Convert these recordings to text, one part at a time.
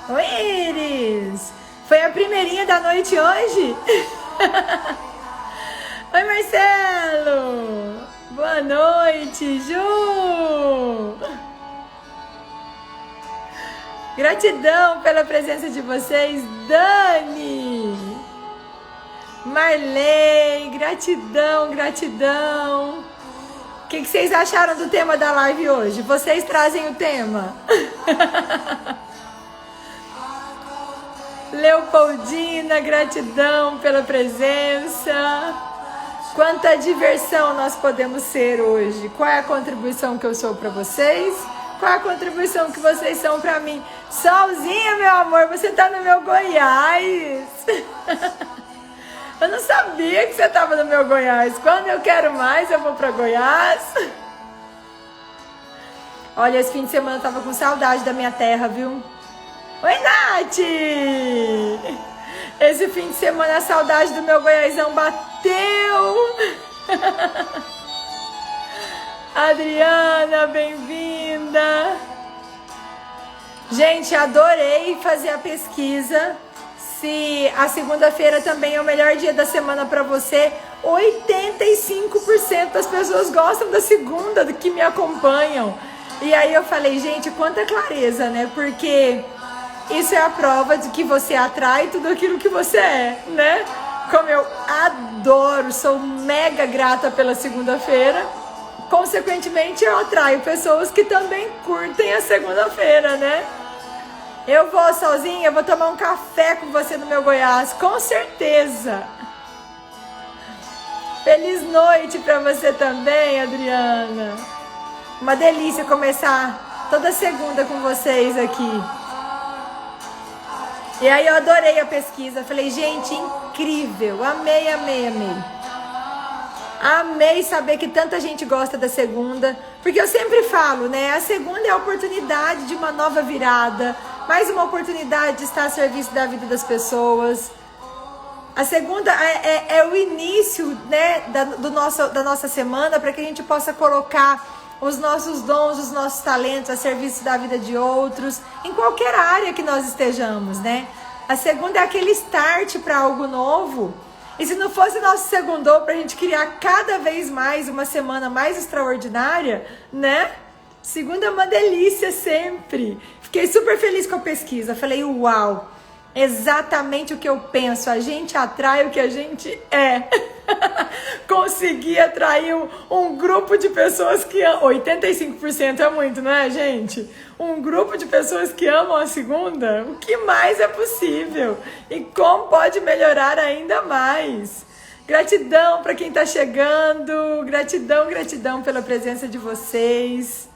Oi, Iris! Foi a primeirinha da noite hoje? Oi, Marcelo! Boa noite, Ju! Gratidão pela presença de vocês, Dani! Marley, gratidão, gratidão! O que vocês acharam do tema da live hoje? Vocês trazem o tema? Leopoldina, gratidão pela presença. Quanta diversão nós podemos ser hoje. Qual é a contribuição que eu sou para vocês? Qual é a contribuição que vocês são para mim? Solzinha, meu amor, você tá no meu Goiás. Eu não sabia que você tava no meu Goiás. Quando eu quero mais, eu vou para Goiás. Olha, esse fim de semana eu tava com saudade da minha terra, viu? Oi, Nath! Esse fim de semana a saudade do meu Goiásão bateu! Adriana, bem-vinda! Gente, adorei fazer a pesquisa. Se a segunda-feira também é o melhor dia da semana para você, 85% das pessoas gostam da segunda, do que me acompanham. E aí eu falei, gente, quanta clareza, né? Porque isso é a prova de que você atrai tudo aquilo que você é, né? Como eu adoro, sou mega grata pela segunda-feira. Consequentemente, eu atraio pessoas que também curtem a segunda-feira, né? Eu vou sozinha, eu vou tomar um café com você no meu Goiás, com certeza. Feliz noite pra você também, Adriana. Uma delícia começar toda segunda com vocês aqui. E aí eu adorei a pesquisa, falei, gente, incrível, amei, amei, amei. Amei saber que tanta gente gosta da segunda, porque eu sempre falo, né, a segunda é a oportunidade de uma nova virada, mais uma oportunidade de estar a serviço da vida das pessoas. A segunda é o início, né, da nossa semana, para que a gente possa colocar os nossos dons, os nossos talentos a serviço da vida de outros, em qualquer área que nós estejamos, né? A segunda é aquele start para algo novo. E se não fosse nosso segundou para a gente criar cada vez mais uma semana mais extraordinária, né? Segunda é uma delícia sempre. Fiquei super feliz com a pesquisa. Falei, uau, exatamente o que eu penso. A gente atrai o que a gente é. Consegui atrair um grupo de pessoas que amam. 85% é muito, não é, gente? Um grupo de pessoas que amam a segunda. O que mais é possível? E como pode melhorar ainda mais? Gratidão para quem está chegando. Gratidão, gratidão pela presença de vocês.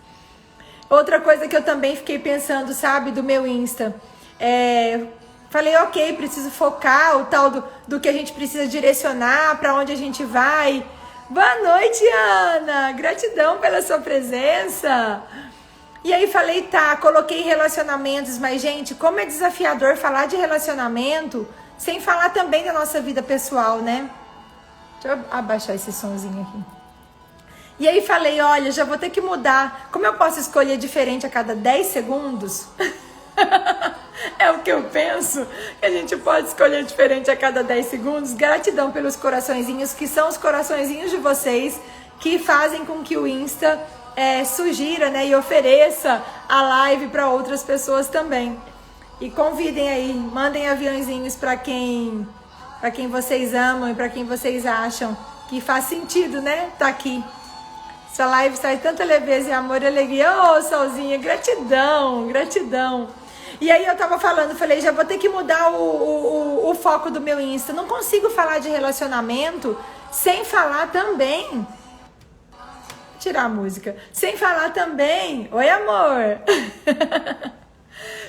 Outra coisa que eu também fiquei pensando, sabe, do meu Insta. Falei, ok, preciso focar o tal do que a gente precisa direcionar, para onde a gente vai. Boa noite, Ana! Gratidão pela sua presença. E aí falei, tá, coloquei relacionamentos, mas, gente, como é desafiador falar de relacionamento sem falar também da nossa vida pessoal, né? Deixa eu abaixar esse sonzinho aqui. E aí falei, olha, já vou ter que mudar. Como eu posso escolher diferente a cada 10 segundos? É o que eu penso, que a gente pode escolher diferente a cada 10 segundos. Gratidão pelos coraçõezinhos, que são os coraçõezinhos de vocês, que fazem com que o Insta sugira, né, e ofereça a live para outras pessoas também. E convidem aí, mandem aviãozinhos para quem vocês amam e para quem vocês acham que faz sentido, né, tá aqui. Sua live traz tanta leveza e amor e alegria. Ô, Solzinha, gratidão, gratidão. E aí eu tava falando, falei, já vou ter que mudar o foco do meu Insta. Não consigo falar de relacionamento sem falar também. Vou tirar a música. Sem falar também. Oi, amor.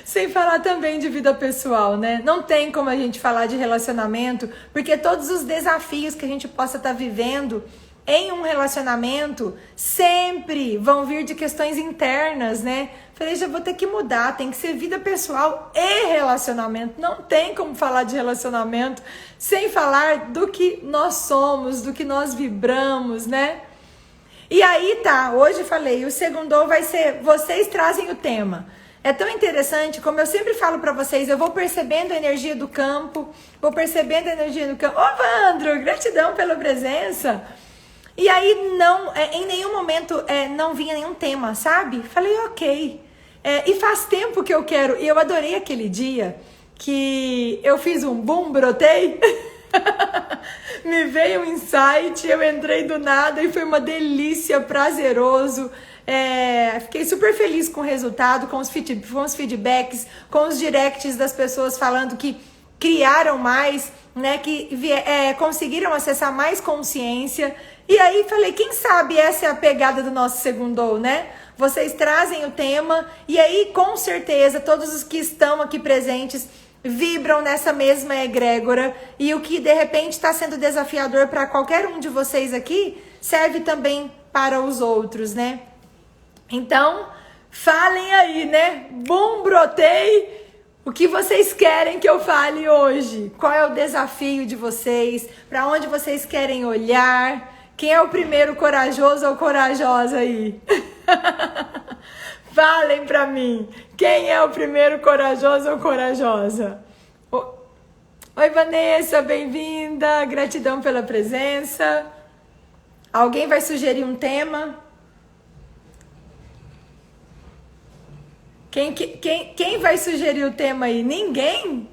Sem falar também de vida pessoal, né? Não tem como a gente falar de relacionamento, porque todos os desafios que a gente possa estar vivendo em um relacionamento sempre vão vir de questões internas, né? Falei, já vou ter que mudar, tem que ser vida pessoal e relacionamento. Não tem como falar de relacionamento sem falar do que nós somos, do que nós vibramos, né? E aí tá, hoje falei, o segundo vai ser, vocês trazem o tema. É tão interessante, como eu sempre falo para vocês, eu vou percebendo a energia do campo, vou percebendo a energia do campo. Ô, Vandro, gratidão pela presença. E aí, em nenhum momento, não vinha nenhum tema, sabe? Falei, ok. E faz tempo que eu quero, e eu adorei aquele dia que eu fiz um boom, brotei. Me veio um insight, eu entrei do nada e foi uma delícia, prazeroso. Fiquei super feliz com o resultado, com os feedbacks, com os directs das pessoas falando que criaram mais, né, que conseguiram acessar mais consciência. E aí falei, quem sabe essa é a pegada do nosso Segundou, né? Vocês trazem o tema e aí com certeza todos os que estão aqui presentes vibram nessa mesma egrégora, e o que de repente está sendo desafiador para qualquer um de vocês aqui serve também para os outros, né? Então, falem aí, né? Bom, brotei! O que vocês querem que eu fale hoje? Qual é o desafio de vocês? Para onde vocês querem olhar? Quem é o primeiro corajoso ou corajosa aí? Falem pra mim. Quem é o primeiro corajoso ou corajosa? Oi, Vanessa, bem-vinda. Gratidão pela presença. Alguém vai sugerir um tema? Quem vai sugerir o tema aí? Ninguém?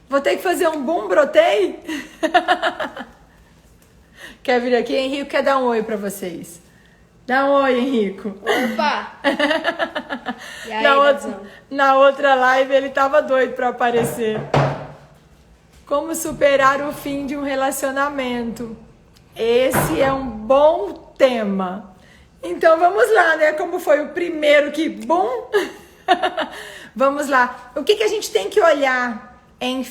Vou ter que fazer um boom, brotei? Quer vir aqui? Henrique quer dar um oi pra vocês. Dá um oi, Henrico. Opa! E aí, na outra live ele tava doido pra aparecer. Como superar o fim de um relacionamento? Esse é um bom tema. Então vamos lá, né? Como foi o primeiro que bom? Vamos lá. O que a gente tem que olhar em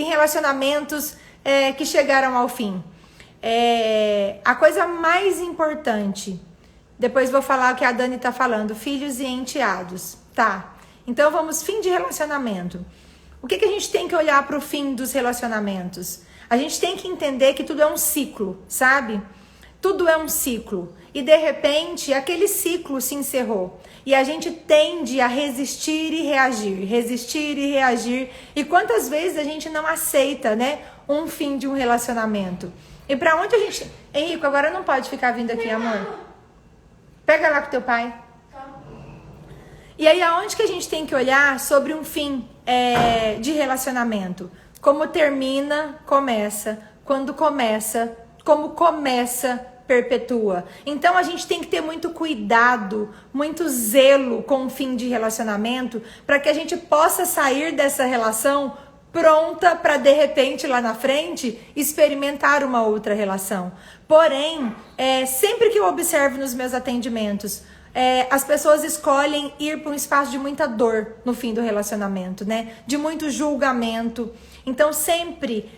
relacionamentos que chegaram ao fim? A coisa mais importante, depois vou falar o que a Dani tá falando, filhos e enteados, tá? Então vamos, fim de relacionamento. O que a gente tem que olhar para o fim dos relacionamentos? A gente tem que entender que tudo é um ciclo, sabe? Tudo é um ciclo. E de repente aquele ciclo se encerrou. E a gente tende a resistir e reagir. E quantas vezes a gente não aceita, né, um fim de um relacionamento? E pra onde a gente... Henrico, agora não pode ficar vindo aqui, amor. Pega lá com teu pai. E aí, aonde que a gente tem que olhar sobre um fim de relacionamento? Como termina, começa. Quando começa, como começa, perpetua. Então, a gente tem que ter muito cuidado, muito zelo com o fim de relacionamento, para que a gente possa sair dessa relação pronta para, de repente, lá na frente, experimentar uma outra relação. Porém, sempre que eu observo nos meus atendimentos, as pessoas escolhem ir para um espaço de muita dor no fim do relacionamento, né? De muito julgamento. Então, sempre,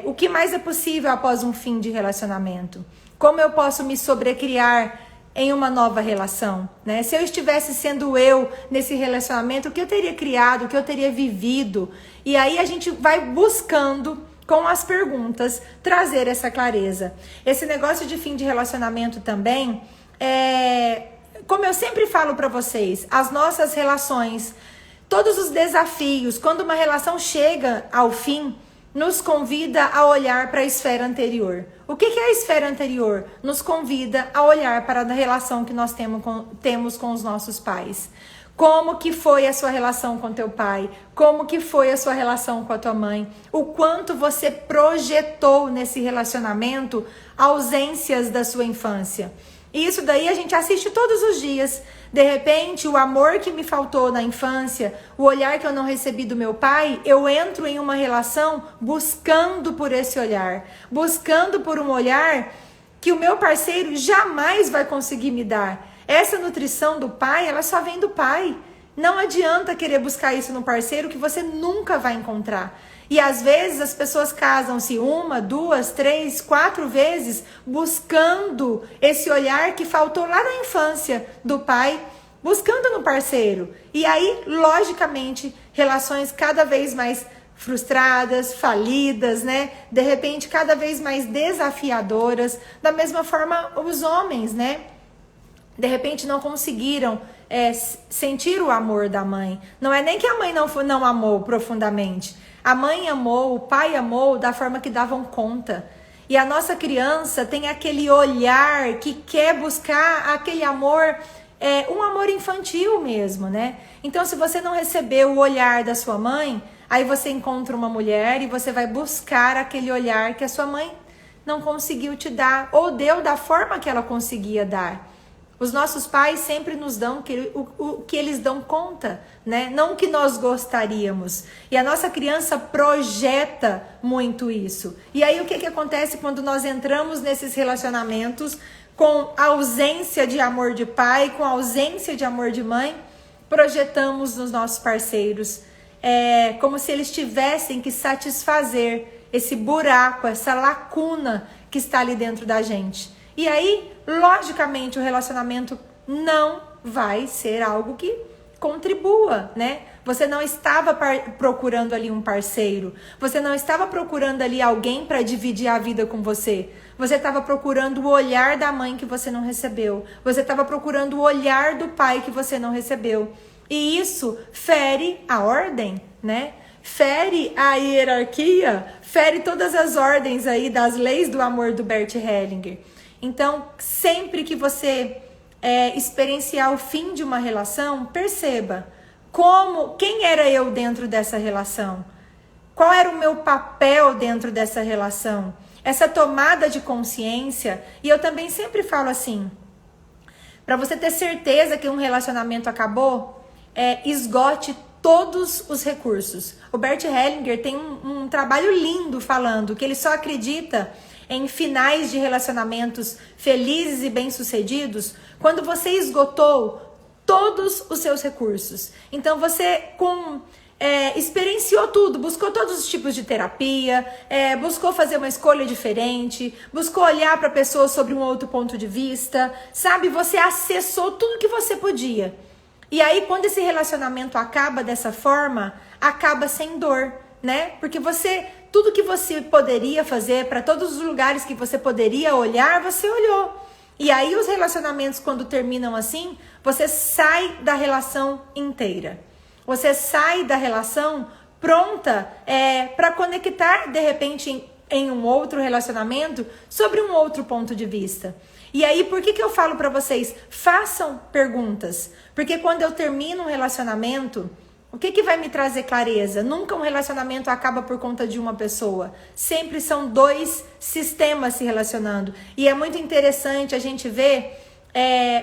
o que mais é possível após um fim de relacionamento? Como eu posso me sobrecriar em uma nova relação, né? Se eu estivesse sendo eu nesse relacionamento, o que eu teria criado, o que eu teria vivido? E aí a gente vai buscando, com as perguntas, trazer essa clareza. Esse negócio de fim de relacionamento também, como eu sempre falo para vocês, as nossas relações, todos os desafios, quando uma relação chega ao fim, nos convida a olhar para a esfera anterior. O que é a esfera anterior? Nos convida a olhar para a relação que nós temos com os nossos pais. Como que foi a sua relação com teu pai? Como que foi a sua relação com a tua mãe? O quanto você projetou nesse relacionamento ausências da sua infância? E isso daí a gente assiste todos os dias. De repente, o amor que me faltou na infância, o olhar que eu não recebi do meu pai, eu entro em uma relação buscando por esse olhar. Buscando por um olhar que o meu parceiro jamais vai conseguir me dar. Essa nutrição do pai, ela só vem do pai. Não adianta querer buscar isso no parceiro que você nunca vai encontrar. E às vezes as pessoas casam-se 1, 2, 3, 4 vezes buscando esse olhar que faltou lá na infância do pai, buscando no parceiro. E aí, logicamente, relações cada vez mais frustradas, falidas, né? De repente, cada vez mais desafiadoras. Da mesma forma, os homens, né? de repente não conseguiram sentir o amor da mãe. Não é nem que a mãe não amou profundamente. A mãe amou, o pai amou da forma que davam conta. E a nossa criança tem aquele olhar que quer buscar aquele amor, um amor infantil mesmo, né? Então, se você não recebeu o olhar da sua mãe, aí você encontra uma mulher e você vai buscar aquele olhar que a sua mãe não conseguiu te dar, ou deu da forma que ela conseguia dar. Os nossos pais sempre nos dão o que eles dão conta, né? Não o que nós gostaríamos. E a nossa criança projeta muito isso. E aí o que acontece quando nós entramos nesses relacionamentos com ausência de amor de pai, com ausência de amor de mãe? Projetamos nos nossos parceiros. É como se eles tivessem que satisfazer esse buraco, essa lacuna que está ali dentro da gente. E aí, logicamente, o relacionamento não vai ser algo que contribua, né? Você não estava procurando ali um parceiro. Você não estava procurando ali alguém para dividir a vida com você. Você estava procurando o olhar da mãe que você não recebeu. Você estava procurando o olhar do pai que você não recebeu. E isso fere a ordem, né? Fere a hierarquia, fere todas as ordens aí das leis do amor do Bert Hellinger. Então, sempre que você experienciar o fim de uma relação, perceba quem era eu dentro dessa relação? Qual era o meu papel dentro dessa relação? Essa tomada de consciência, e eu também sempre falo assim, para você ter certeza que um relacionamento acabou, esgote todos os recursos. O Bert Hellinger tem um trabalho lindo falando que ele só acredita em finais de relacionamentos felizes e bem-sucedidos quando você esgotou todos os seus recursos. Então você experienciou tudo, buscou todos os tipos de terapia, buscou fazer uma escolha diferente, buscou olhar para a pessoa sobre um outro ponto de vista, sabe? Você acessou tudo que você podia. E aí quando esse relacionamento acaba dessa forma, acaba sem dor, né? Porque tudo que você poderia fazer, para todos os lugares que você poderia olhar, você olhou. E aí os relacionamentos, quando terminam assim, você sai da relação inteira. Você sai da relação pronta para conectar, de repente, em um outro relacionamento, sobre um outro ponto de vista. E aí, por que eu falo para vocês? Façam perguntas. Porque quando eu termino um relacionamento, o que vai me trazer clareza? Nunca um relacionamento acaba por conta de uma pessoa. Sempre são dois sistemas se relacionando. E é muito interessante a gente ver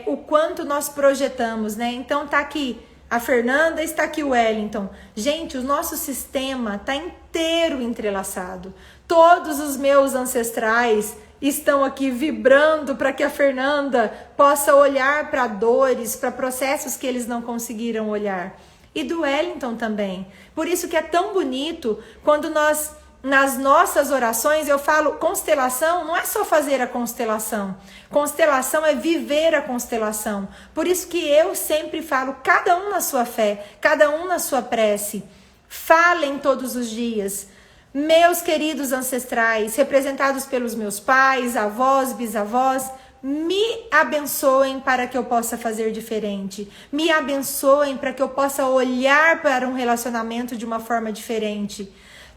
o quanto nós projetamos, né? Então tá aqui a Fernanda, está aqui o Wellington. Gente, o nosso sistema tá inteiro entrelaçado. Todos os meus ancestrais estão aqui vibrando para que a Fernanda possa olhar para dores, para processos que eles não conseguiram olhar. E do Wellington também. Por isso que é tão bonito quando nós, nas nossas orações, eu falo constelação, não é só fazer a constelação. Constelação é viver a constelação. Por isso que eu sempre falo, cada um na sua fé, cada um na sua prece. Falem todos os dias. Meus queridos ancestrais, representados pelos meus pais, avós, bisavós, me abençoem para que eu possa fazer diferente. Me abençoem para que eu possa olhar para um relacionamento de uma forma diferente.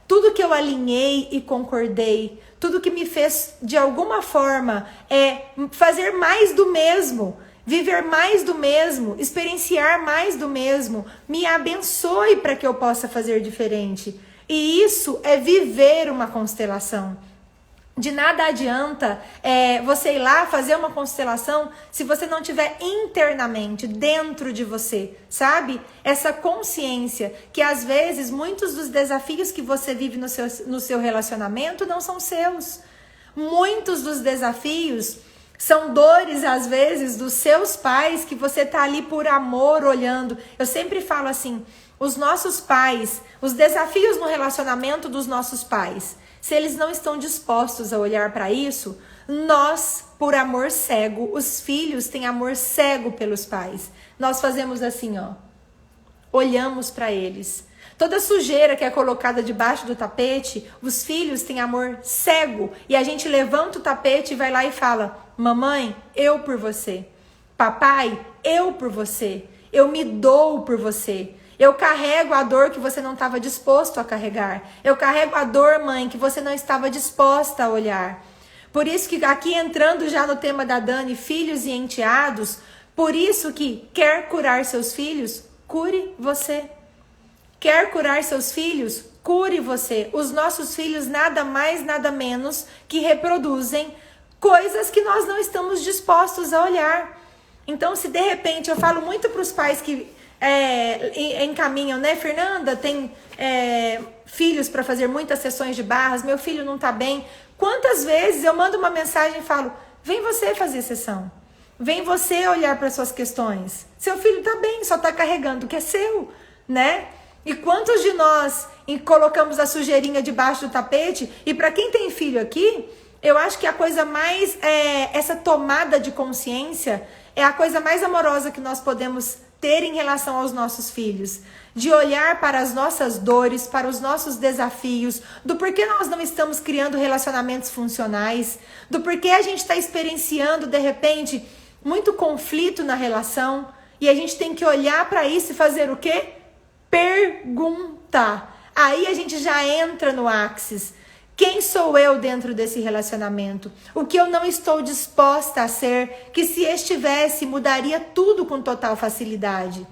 Tudo que eu alinhei e concordei, tudo que me fez de alguma forma fazer mais do mesmo, viver mais do mesmo, experienciar mais do mesmo, me abençoe para que eu possa fazer diferente. E isso é viver uma constelação. De nada adianta você ir lá fazer uma constelação se você não tiver internamente, dentro de você, sabe? Essa consciência que às vezes muitos dos desafios que você vive no seu relacionamento não são seus. Muitos dos desafios são dores, às vezes, dos seus pais que você tá ali por amor olhando. Eu sempre falo assim, os nossos pais, os desafios no relacionamento dos nossos pais, se eles não estão dispostos a olhar para isso, nós, por amor cego, os filhos têm amor cego pelos pais. Nós fazemos assim, ó, olhamos para eles. Toda sujeira que é colocada debaixo do tapete, os filhos têm amor cego. E a gente levanta o tapete e vai lá e fala, mamãe, eu por você. papai, eu por você, eu me dou por você. Eu carrego a dor que você não estava disposto a carregar. Eu carrego a dor, mãe, que você não estava disposta a olhar. Por isso que aqui entrando já no tema da Dani, filhos e enteados, por isso que quer curar seus filhos, cure você. Quer curar seus filhos, cure você. Os nossos filhos nada mais, nada menos que reproduzem coisas que nós não estamos dispostos a olhar. Então, se de repente, eu falo muito para os pais que encaminham, né? Fernanda tem filhos para fazer muitas sessões de barras, meu filho não tá bem. Quantas vezes eu mando uma mensagem e falo, vem você fazer sessão. Vem você olhar para suas questões. Seu filho tá bem, só tá carregando o que é seu, né? E quantos de nós colocamos a sujeirinha debaixo do tapete? E para quem tem filho aqui, eu acho que a coisa mais, essa tomada de consciência é a coisa mais amorosa que nós podemos ter em relação aos nossos filhos. De olhar para as nossas dores, para os nossos desafios, do porquê nós não estamos criando relacionamentos funcionais, do porquê a gente está experienciando, de repente, muito conflito na relação, e a gente tem que olhar para isso e fazer o quê? Perguntar. Aí a gente já entra no axis. Quem sou eu dentro desse relacionamento? O que eu não estou disposta a ser, que se estivesse mudaria tudo com total facilidade.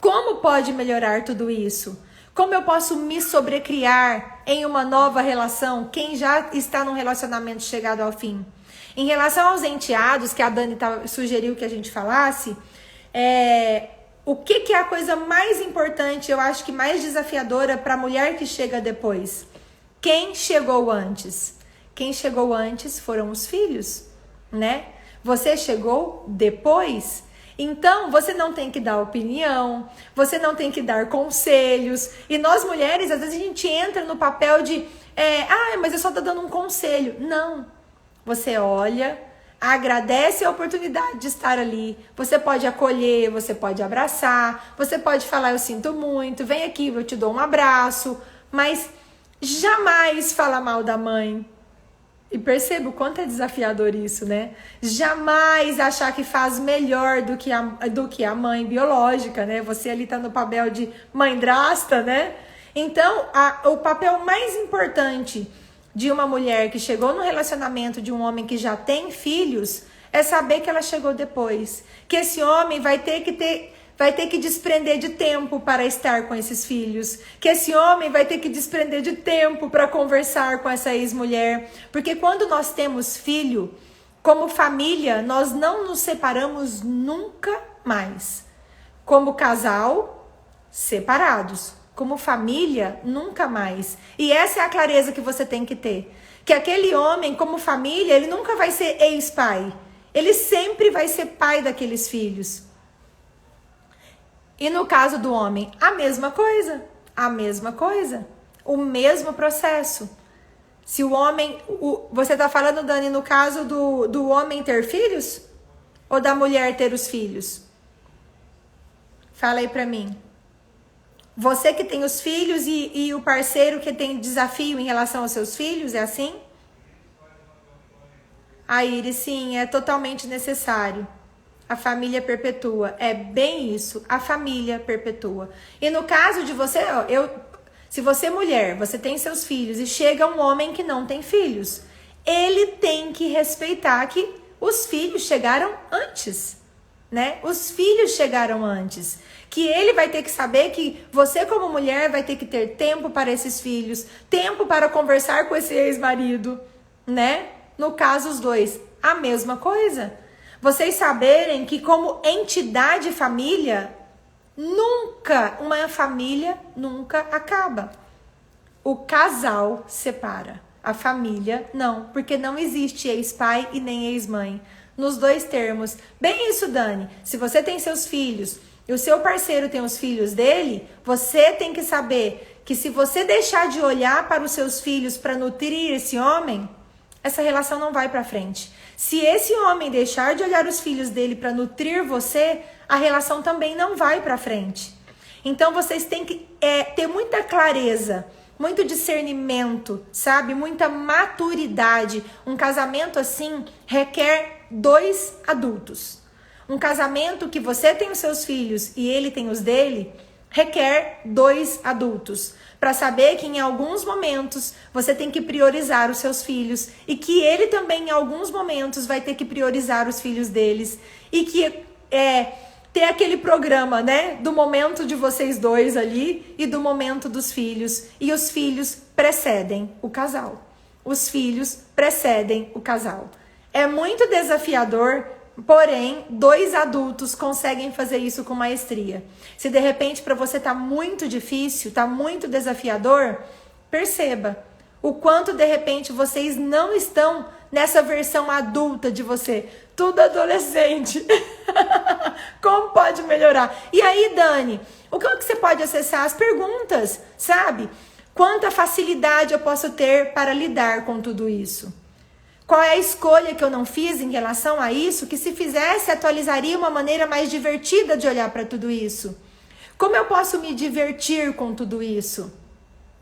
Como pode melhorar tudo isso? Como eu posso me sobrecriar em uma nova relação? Quem já está num relacionamento chegado ao fim? Em relação aos enteados, que a Dani sugeriu que a gente falasse, o que é a coisa mais importante, eu acho que mais desafiadora para a mulher que chega depois? Quem chegou antes? Quem chegou antes foram os filhos, né? Você chegou depois. Então, você não tem que dar opinião, você não tem que dar conselhos. E nós mulheres, às vezes a gente entra no papel de, mas eu só tô dando um conselho. Não. Você olha, agradece a oportunidade de estar ali. Você pode acolher, você pode abraçar, você pode falar, eu sinto muito, vem aqui, eu te dou um abraço. Mas jamais falar mal da mãe. E perceba o quanto é desafiador isso, né? Jamais achar que faz melhor do que a mãe biológica, né? Você ali tá no papel de mãe-drasta, né? Então, o papel mais importante de uma mulher que chegou no relacionamento de um homem que já tem filhos é saber que ela chegou depois. Que esse homem vai ter que desprender de tempo para estar com esses filhos. Que esse homem vai ter que desprender de tempo para conversar com essa ex-mulher. Porque quando nós temos filho, como família, nós não nos separamos nunca mais. Como casal, separados. Como família, nunca mais. E essa é a clareza que você tem que ter. Que aquele homem, como família, ele nunca vai ser ex-pai. Ele sempre vai ser pai daqueles filhos. E no caso do homem, a mesma coisa, o mesmo processo. Se o homem, você está falando, Dani, no caso do homem ter filhos? Ou da mulher ter os filhos? Fala aí pra mim. Você que tem os filhos e o parceiro que tem desafio em relação aos seus filhos, é assim? A Iris, sim, é totalmente necessário. A família perpetua. É bem isso. A família perpetua. E no caso de você, se você é mulher, você tem seus filhos e chega um homem que não tem filhos, ele tem que respeitar que os filhos chegaram antes, né? Os filhos chegaram antes. Que ele vai ter que saber que você, como mulher, vai ter que ter tempo para esses filhos, tempo para conversar com esse ex-marido, né? No caso, os dois, a mesma coisa. Vocês saberem que como entidade família, uma família nunca acaba. O casal separa, a família não, porque não existe ex-pai e nem ex-mãe. Nos dois termos. Bem isso, Dani, se você tem seus filhos e o seu parceiro tem os filhos dele, você tem que saber que se você deixar de olhar para os seus filhos para nutrir esse homem, essa relação não vai para frente. Se esse homem deixar de olhar os filhos dele para nutrir você, a relação também não vai para frente. Então vocês têm que ter muita clareza, muito discernimento, sabe? Muita maturidade. Um casamento assim requer 2 adultos. Um casamento que você tem os seus filhos e ele tem os dele, requer 2 adultos. Para saber que em alguns momentos você tem que priorizar os seus filhos e que ele também em alguns momentos vai ter que priorizar os filhos deles. E que ter aquele programa, né, do momento de vocês dois ali e do momento dos filhos. E os filhos precedem o casal. Os filhos precedem o casal. É muito desafiador, porém, 2 adultos conseguem fazer isso com maestria. Se de repente para você tá muito difícil, tá muito desafiador, perceba o quanto de repente vocês não estão nessa versão adulta de você. Tudo adolescente. Como pode melhorar? E aí, Dani, o que você pode acessar? As perguntas, sabe? Quanta facilidade eu posso ter para lidar com tudo isso? Qual é a escolha que eu não fiz em relação a isso, que se fizesse atualizaria uma maneira mais divertida de olhar para tudo isso? Como eu posso me divertir com tudo isso?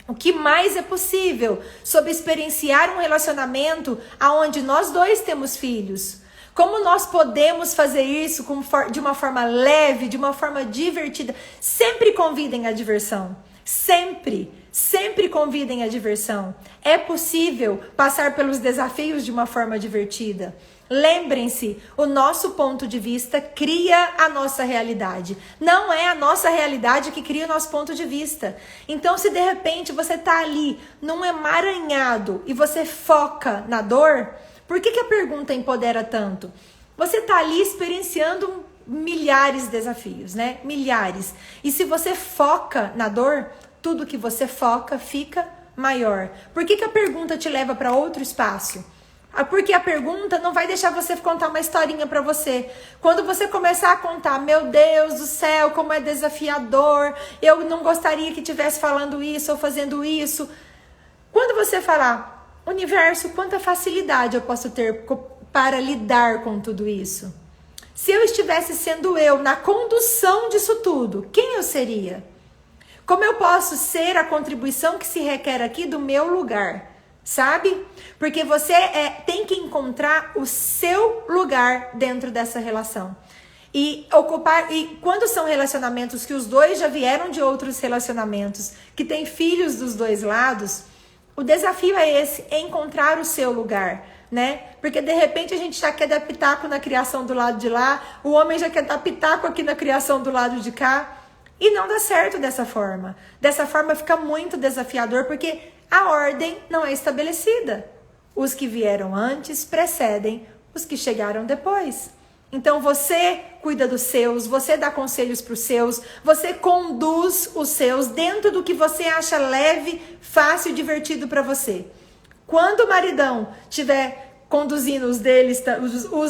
O que mais é possível sobre experienciar um relacionamento onde nós 2 temos filhos? Como nós podemos fazer isso de uma forma leve, de uma forma divertida? Sempre convidem a diversão. Sempre convidem a diversão. É possível passar pelos desafios de uma forma divertida. Lembrem-se, o nosso ponto de vista cria a nossa realidade. Não é a nossa realidade que cria o nosso ponto de vista. Então, se de repente você está ali num emaranhado e você foca na dor, por que a pergunta empodera tanto? Você está ali experienciando milhares de desafios, né? Milhares. E se você foca na dor, tudo que você foca fica maior. Por que a pergunta te leva para outro espaço? Porque a pergunta não vai deixar você contar uma historinha para você. Quando você começar a contar, meu Deus do céu, como é desafiador, eu não gostaria que estivesse falando isso ou fazendo isso. Quando você falar, universo, quanta facilidade eu posso ter para lidar com tudo isso? Se eu estivesse sendo eu na condução disso tudo, quem eu seria? Como eu posso ser a contribuição que se requer aqui do meu lugar? Sabe? Porque você tem que encontrar o seu lugar dentro dessa relação. E quando são relacionamentos que os 2 já vieram de outros relacionamentos, que tem filhos dos 2 lados, o desafio é esse, encontrar o seu lugar, né? Porque de repente a gente já quer dar pitaco na criação do lado de lá, o homem já quer dar pitaco aqui na criação do lado de cá, e não dá certo dessa forma. Dessa forma fica muito desafiador, porque a ordem não é estabelecida. Os que vieram antes precedem os que chegaram depois. Então você cuida dos seus, você dá conselhos para os seus, você conduz os seus dentro do que você acha leve, fácil e divertido para você. Quando o maridão estiver conduzindo os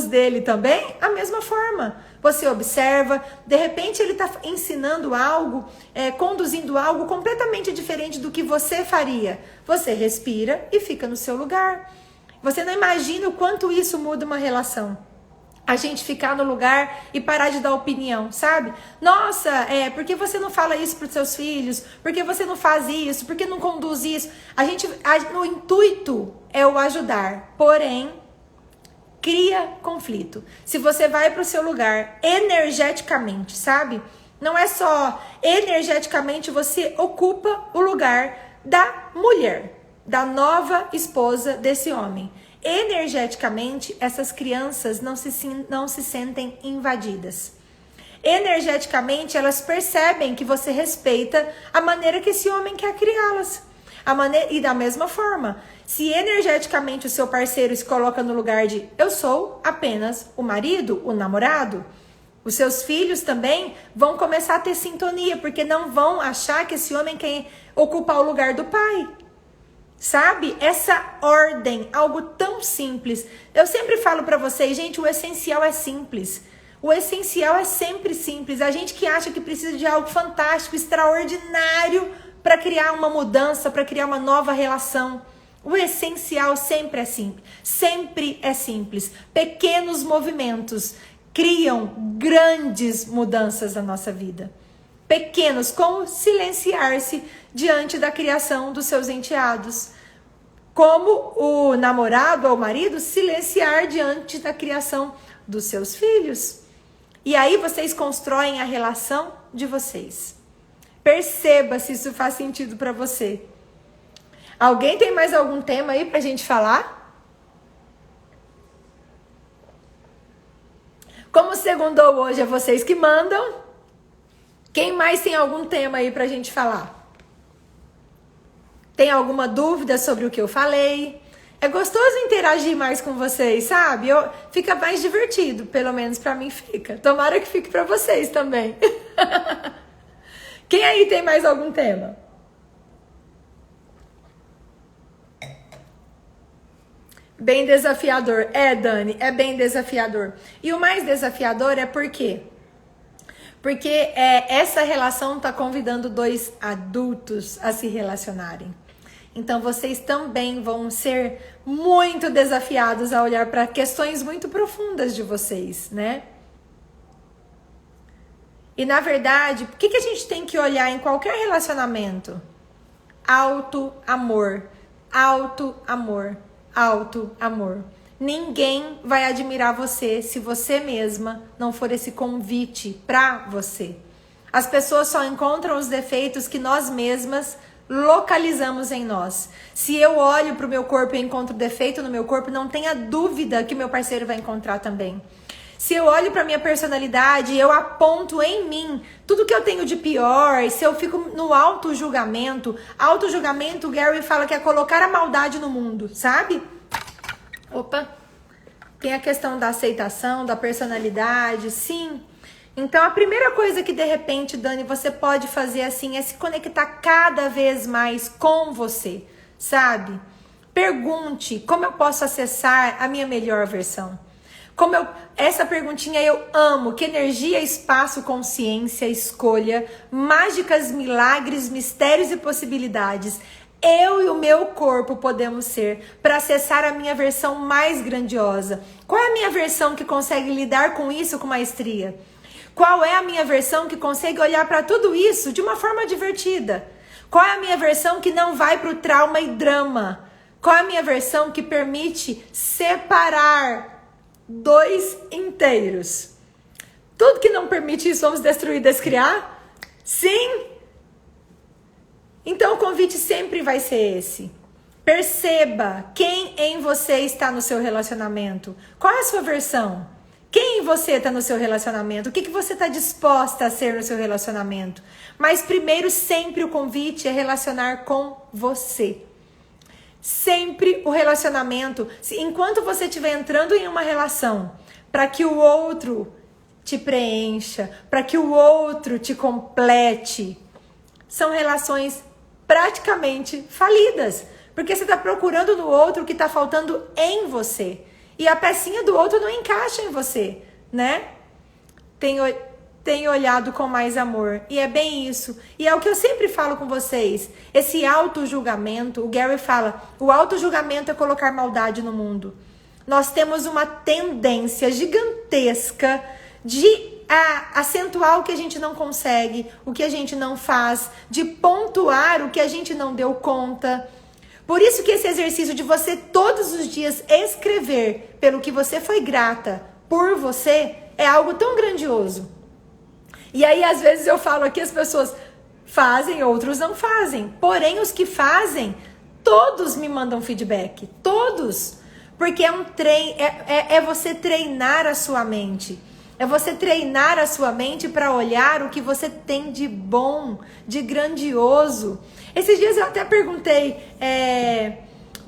dele também, a mesma forma. Você observa, de repente ele está ensinando algo, conduzindo algo completamente diferente do que você faria. Você respira e fica no seu lugar. Você não imagina o quanto isso muda uma relação. A gente ficar no lugar e parar de dar opinião, sabe? Nossa, por que você não fala isso para os seus filhos? Por que você não faz isso? Por que não conduz isso? O intuito é o ajudar, porém, cria conflito. Se você vai para o seu lugar energeticamente, sabe? Não é só energeticamente, você ocupa o lugar da mulher, da nova esposa desse homem. Energeticamente, essas crianças não se sentem invadidas. Energeticamente, elas percebem que você respeita a maneira que esse homem quer criá-las. E da mesma forma, se energeticamente o seu parceiro se coloca no lugar de eu sou apenas o marido, o namorado, os seus filhos também vão começar a ter sintonia, porque não vão achar que esse homem quer ocupar o lugar do pai. Sabe? Essa ordem, algo tão simples. Eu sempre falo pra vocês, gente, o essencial é simples. O essencial é sempre simples. A gente que acha que precisa de algo fantástico, extraordinário para criar uma mudança, para criar uma nova relação. O essencial sempre é simples. Sempre é simples. Pequenos movimentos criam grandes mudanças na nossa vida. Pequenos, como silenciar-se diante da criação dos seus enteados. Como o namorado ou o marido silenciar diante da criação dos seus filhos. E aí vocês constroem a relação de vocês. Perceba se isso faz sentido para você. Alguém tem mais algum tema aí pra gente falar? Como segundou hoje é vocês que mandam. Quem mais tem algum tema aí pra gente falar? Tem alguma dúvida sobre o que eu falei? É gostoso interagir mais com vocês, sabe? Fica mais divertido, pelo menos pra mim fica. Tomara que fique pra vocês também. Quem aí tem mais algum tema? Bem desafiador. É, Dani, é bem desafiador. E o mais desafiador é por quê? Porque essa relação tá convidando dois adultos a se relacionarem. Então, vocês também vão ser muito desafiados a olhar para questões muito profundas de vocês, né? E, na verdade, o que a gente tem que olhar em qualquer relacionamento? Auto-amor. Auto-amor. Auto-amor. Ninguém vai admirar você se você mesma não for esse convite para você. As pessoas só encontram os defeitos que nós mesmas localizamos em nós. Se eu olho para o meu corpo e encontro defeito no meu corpo, não tenha dúvida que meu parceiro vai encontrar também. Se eu olho para minha personalidade e eu aponto em mim tudo que eu tenho de pior, se eu fico no auto-julgamento, o Gary fala que é colocar a maldade no mundo, sabe? Opa! Tem a questão da aceitação, da personalidade, sim. Então, a primeira coisa que, de repente, Dani, você pode fazer assim é se conectar cada vez mais com você, sabe? Pergunte como eu posso acessar a minha melhor versão. Essa perguntinha eu amo. Que energia, espaço, consciência, escolha, mágicas, milagres, mistérios e possibilidades eu e o meu corpo podemos ser para acessar a minha versão mais grandiosa? Qual é a minha versão que consegue lidar com isso com maestria? Qual é a minha versão que consegue olhar para tudo isso de uma forma divertida? Qual é a minha versão que não vai para o trauma e drama? Qual é a minha versão que permite separar dois inteiros? Tudo que não permite isso, vamos destruir e descriar? Sim! Então o convite sempre vai ser esse. Perceba quem em você está no seu relacionamento. Qual é a sua versão? Quem em você está no seu relacionamento? O que você está disposta a ser no seu relacionamento? Mas primeiro, sempre o convite é relacionar com você. Sempre o relacionamento, enquanto você estiver entrando em uma relação, para que o outro te preencha, para que o outro te complete, são relações praticamente falidas. Porque você está procurando no outro o que está faltando em você. E a pecinha do outro não encaixa em você, né? Tem olhado com mais amor. E é bem isso. E é o que eu sempre falo com vocês. Esse auto-julgamento, o Gary fala, o auto-julgamento é colocar maldade no mundo. Nós temos uma tendência gigantesca de acentuar o que a gente não consegue, o que a gente não faz, de pontuar o que a gente não deu conta. Por isso que esse exercício de você todos os dias escrever pelo que você foi grata por você é algo tão grandioso. E aí às vezes eu falo aqui, as pessoas fazem, outros não fazem. Porém os que fazem, todos me mandam feedback, todos. Porque é você treinar a sua mente. É você treinar a sua mente para olhar o que você tem de bom, de grandioso. Esses dias eu até perguntei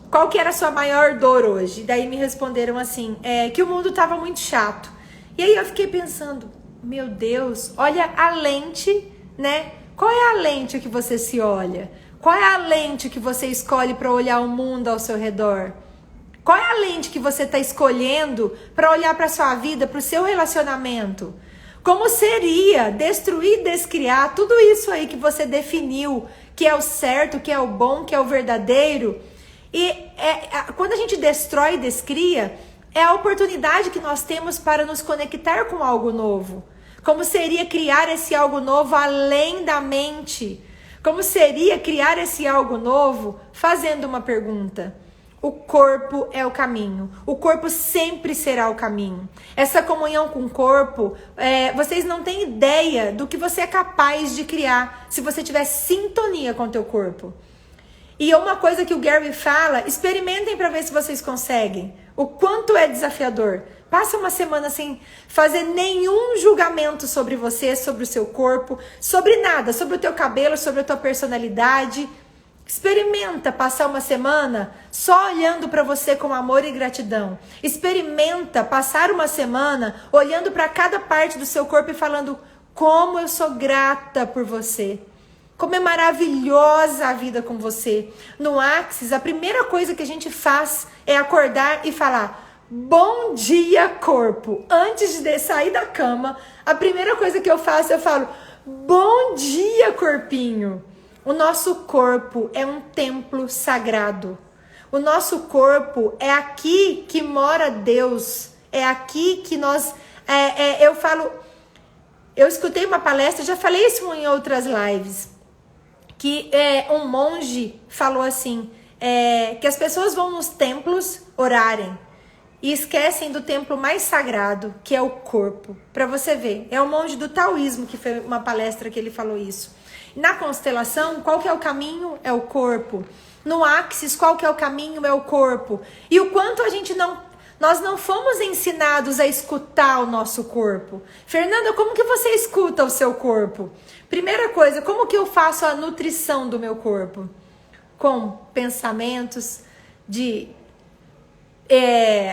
qual que era a sua maior dor hoje. Daí me responderam assim, que o mundo estava muito chato. E aí eu fiquei pensando, meu Deus, olha a lente, né? Qual é a lente que você se olha? Qual é a lente que você escolhe para olhar o mundo ao seu redor? Qual é a lente que você está escolhendo para olhar para a sua vida, para o seu relacionamento? Como seria destruir, descriar tudo isso aí que você definiu, que é o certo, que é o bom, que é o verdadeiro? E quando a gente destrói e descria, é a oportunidade que nós temos para nos conectar com algo novo. Como seria criar esse algo novo além da mente? Como seria criar esse algo novo fazendo uma pergunta? O corpo é o caminho. O corpo sempre será o caminho. Essa comunhão com o corpo, vocês não têm ideia do que você é capaz de criar se você tiver sintonia com o teu corpo. E uma coisa que o Gary fala, experimentem para ver se vocês conseguem. O quanto é desafiador. Passa uma semana sem fazer nenhum julgamento sobre você, sobre o seu corpo, sobre nada, sobre o teu cabelo, sobre a tua personalidade. Experimenta passar uma semana só olhando para você com amor e gratidão. Experimenta passar uma semana olhando para cada parte do seu corpo e falando: como eu sou grata por você. Como é maravilhosa a vida com você. No Axis, a primeira coisa que a gente faz é acordar e falar: bom dia, corpo. Antes de sair da cama, a primeira coisa que eu faço, eu falo: bom dia, corpinho. O nosso corpo é um templo sagrado. O nosso corpo é aqui que mora Deus. É aqui que nós... Eu escutei uma palestra, já falei isso em outras lives, que um monge falou assim, que as pessoas vão nos templos orarem e esquecem do templo mais sagrado, que é o corpo. Para você ver, é um monge do taoísmo que fez uma palestra que ele falou isso. Na constelação, qual que é o caminho? É o corpo. No Axis, qual que é o caminho? É o corpo. E o quanto nós não fomos ensinados a escutar o nosso corpo. Fernanda, como que você escuta o seu corpo? Primeira coisa, como que eu faço a nutrição do meu corpo? Com pensamentos de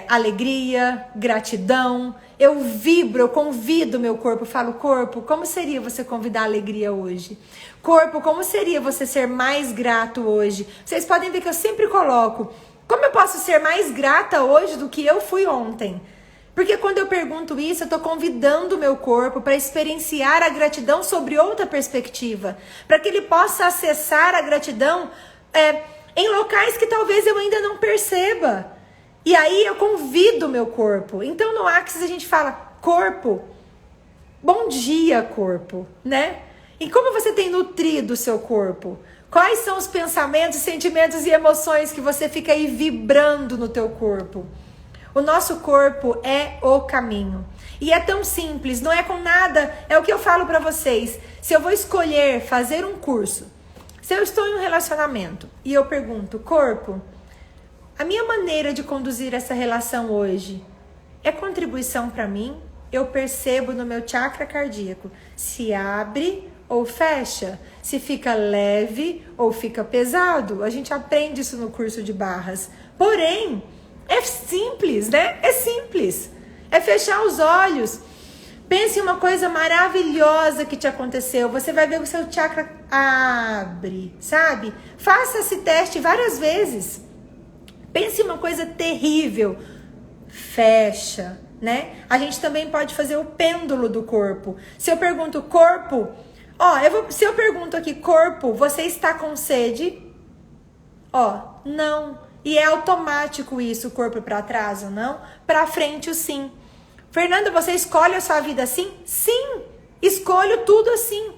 alegria, gratidão. Eu vibro, eu convido o meu corpo. Falo: corpo, como seria você convidar a alegria hoje? Corpo, como seria você ser mais grato hoje? Vocês podem ver que eu sempre coloco: como eu posso ser mais grata hoje do que eu fui ontem? Porque quando eu pergunto isso, eu estou convidando o meu corpo para experienciar a gratidão sobre outra perspectiva. Para que ele possa acessar a gratidão em locais que talvez eu ainda não perceba. E aí eu convido o meu corpo. Então no Axis a gente fala: corpo, bom dia, corpo, né? E como você tem nutrido o seu corpo? Quais são os pensamentos, sentimentos e emoções que você fica aí vibrando no teu corpo? O nosso corpo é o caminho. E é tão simples, não é com nada. É o que eu falo para vocês. Se eu vou escolher fazer um curso, se eu estou em um relacionamento e eu pergunto: corpo, a minha maneira de conduzir essa relação hoje é contribuição para mim? Eu percebo no meu chakra cardíaco se abre ou fecha, se fica leve ou fica pesado. A gente aprende isso no curso de barras. Porém, é simples, né? É simples. É fechar os olhos. Pense em uma coisa maravilhosa que te aconteceu. Você vai ver o seu chakra abre, sabe? Faça esse teste várias vezes. Pense em uma coisa terrível. Fecha, né? A gente também pode fazer o pêndulo do corpo. Se eu pergunto: corpo... se eu pergunto aqui: corpo, você está com sede? Não. E é automático isso, o corpo para trás ou não? Para frente o sim. Fernanda, você escolhe a sua vida assim? Sim, escolho tudo assim.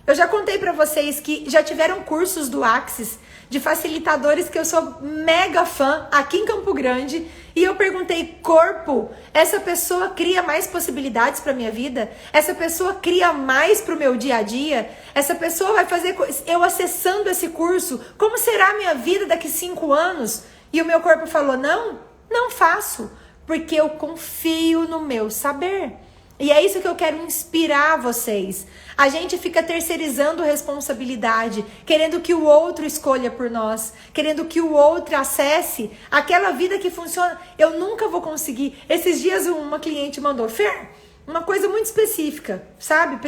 Eu já contei para vocês que já tiveram cursos do Axis de facilitadores que eu sou mega fã aqui em Campo Grande. E eu perguntei: corpo, essa pessoa cria mais possibilidades para minha vida? Essa pessoa cria mais para o meu dia a dia? Essa pessoa vai fazer, eu acessando esse curso, como será a minha vida daqui 5 anos? E o meu corpo falou: não faço, porque eu confio no meu saber. E é isso que eu quero inspirar vocês. A gente fica terceirizando responsabilidade, querendo que o outro escolha por nós, querendo que o outro acesse aquela vida que funciona. Eu nunca vou conseguir. Esses dias uma cliente mandou: Fer, uma coisa muito específica, sabe?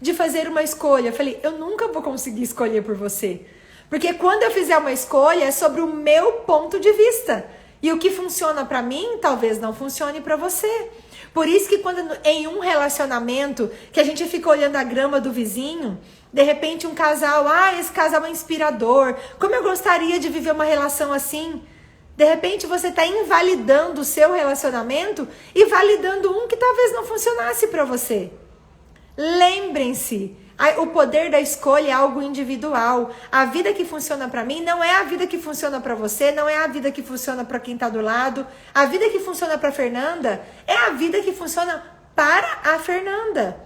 De fazer uma escolha. Eu falei: eu nunca vou conseguir escolher por você. Porque quando eu fizer uma escolha é sobre o meu ponto de vista. E o que funciona para mim, talvez não funcione para você. Por isso que quando em um relacionamento, que a gente fica olhando a grama do vizinho, de repente um casal, esse casal é inspirador, como eu gostaria de viver uma relação assim. De repente você está invalidando o seu relacionamento e validando um que talvez não funcionasse para você. Lembrem-se, O poder da escolha é algo individual. A vida que funciona para mim não é a vida que funciona para você, não é a vida que funciona para quem tá do lado. A vida que funciona para Fernanda é a vida que funciona para a Fernanda.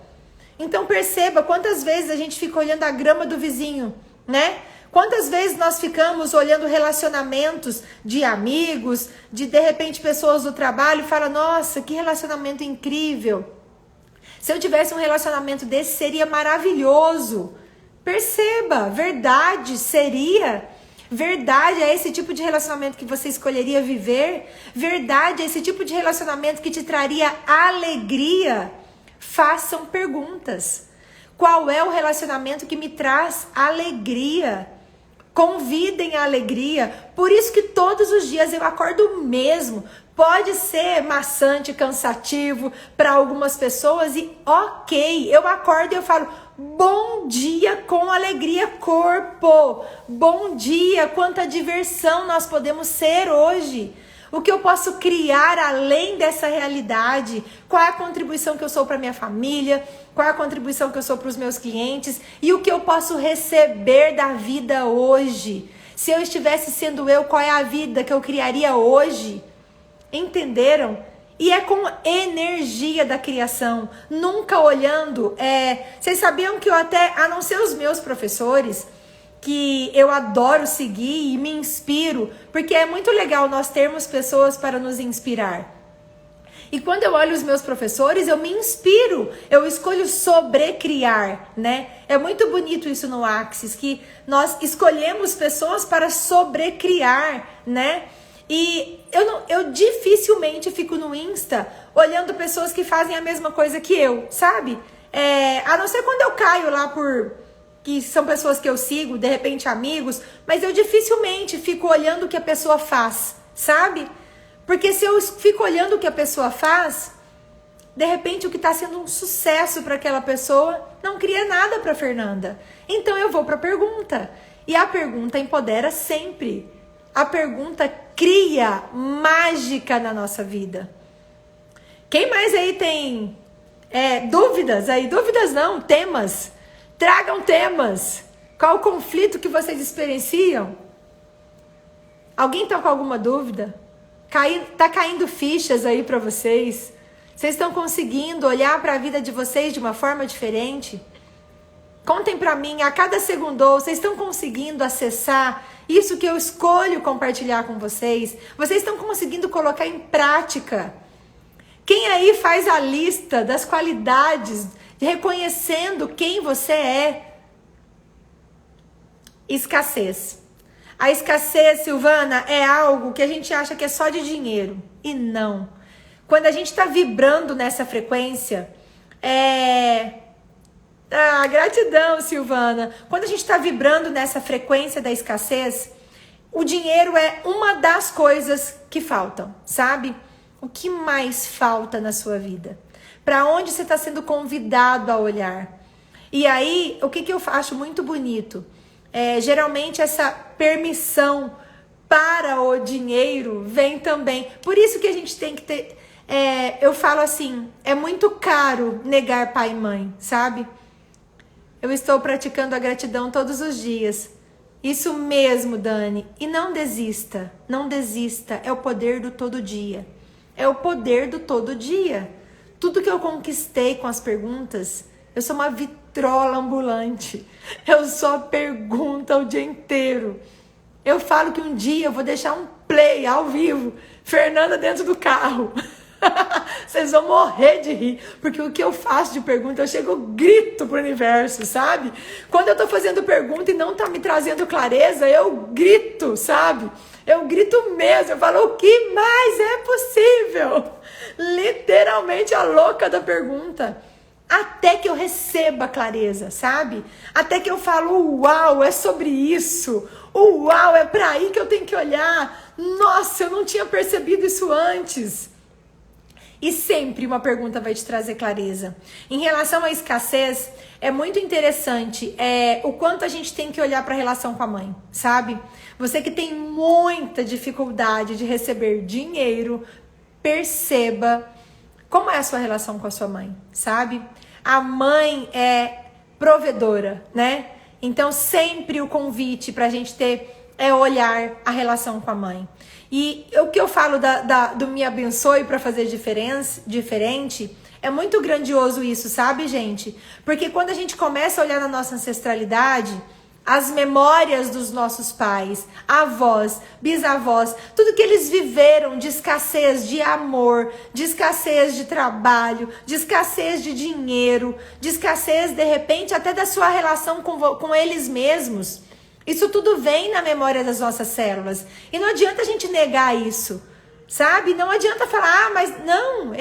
Então perceba quantas vezes a gente fica olhando a grama do vizinho, né? Quantas vezes nós ficamos olhando relacionamentos de amigos, de repente pessoas do trabalho e fala: nossa, que relacionamento incrível. Se eu tivesse um relacionamento desse, seria maravilhoso. Perceba, verdade, seria. Verdade é esse tipo de relacionamento que você escolheria viver. Verdade é esse tipo de relacionamento que te traria alegria. Façam perguntas. Qual é o relacionamento que me traz alegria? Convidem a alegria. Por isso que todos os dias eu acordo mesmo. Pode ser maçante, cansativo para algumas pessoas e ok, eu acordo e eu falo: bom dia com alegria, corpo. Bom dia, quanta diversão nós podemos ser hoje. O que eu posso criar além dessa realidade? Qual é a contribuição que eu sou para minha família? Qual é a contribuição que eu sou para os meus clientes? E o que eu posso receber da vida hoje? Se eu estivesse sendo eu, qual é a vida que eu criaria hoje? Entenderam? E é com energia da criação, nunca olhando. Vocês sabiam que eu até, a não ser os meus professores, que eu adoro seguir e me inspiro, porque é muito legal nós termos pessoas para nos inspirar. E quando eu olho os meus professores, eu me inspiro, eu escolho sobrecriar, né? É muito bonito isso no Axis, que nós escolhemos pessoas para sobrecriar, né? E eu dificilmente fico no Insta olhando pessoas que fazem a mesma coisa que eu, sabe? A não ser quando eu caio lá que são pessoas que eu sigo, de repente amigos, mas eu dificilmente fico olhando o que a pessoa faz, sabe? Porque se eu fico olhando o que a pessoa faz, de repente o que está sendo um sucesso para aquela pessoa não cria nada para Fernanda. Então eu vou para a pergunta. E a pergunta empodera sempre. A pergunta cria mágica na nossa vida. Quem mais aí tem dúvidas aí? Dúvidas não, temas. Tragam temas. Qual o conflito que vocês experienciam? Alguém tá com alguma dúvida? Tá caindo fichas aí para vocês? Vocês estão conseguindo olhar para a vida de vocês de uma forma diferente? Contem para mim, a cada segundo, vocês estão conseguindo acessar isso que eu escolho compartilhar com vocês? Vocês estão conseguindo colocar em prática? Quem aí faz a lista das qualidades, reconhecendo quem você é? Escassez. A escassez, Silvana, é algo que a gente acha que é só de dinheiro. E não. Quando a gente está vibrando nessa frequência, gratidão, Silvana. Quando a gente está vibrando nessa frequência da escassez, o dinheiro é uma das coisas que faltam, sabe? O que mais falta na sua vida? Para onde você está sendo convidado a olhar? E aí, o que eu acho muito bonito? Geralmente essa permissão para o dinheiro vem também. Por isso que a gente tem que ter... eu falo assim, é muito caro negar pai e mãe, sabe? Eu estou praticando a gratidão todos os dias. Isso mesmo, Dani. E não desista, não desista. É o poder do todo dia. É o poder do todo dia. Tudo que eu conquistei com as perguntas, eu sou uma vitrola ambulante. Eu só pergunto o dia inteiro. Eu falo que um dia eu vou deixar um play ao vivo. Fernanda dentro do carro. Vocês vão morrer de rir, porque o que eu faço de pergunta, eu grito pro universo, sabe? Quando eu tô fazendo pergunta e não tá me trazendo clareza, eu grito, sabe? Eu grito mesmo, eu falo, o que mais é possível? Literalmente a louca da pergunta. Até que eu receba clareza, sabe? Até que eu falo, uau, é sobre isso. Uau, é pra aí que eu tenho que olhar. Nossa, eu não tinha percebido isso antes. E sempre uma pergunta vai te trazer clareza. Em relação à escassez, é muito interessante o quanto a gente tem que olhar para a relação com a mãe, sabe? Você que tem muita dificuldade de receber dinheiro, perceba como é a sua relação com a sua mãe, sabe? A mãe provedora, né? Então sempre o convite pra gente ter é olhar a relação com a mãe. E o que eu falo do Me Abençoe para fazer diferente, é muito grandioso isso, sabe, gente? Porque quando a gente começa a olhar na nossa ancestralidade, as memórias dos nossos pais, avós, bisavós, tudo que eles viveram de escassez de amor, de escassez de trabalho, de escassez de dinheiro, de escassez, de repente, até da sua relação com eles mesmos. Isso tudo vem na memória das nossas células. E não adianta a gente negar isso, sabe? Não adianta falar, mas não,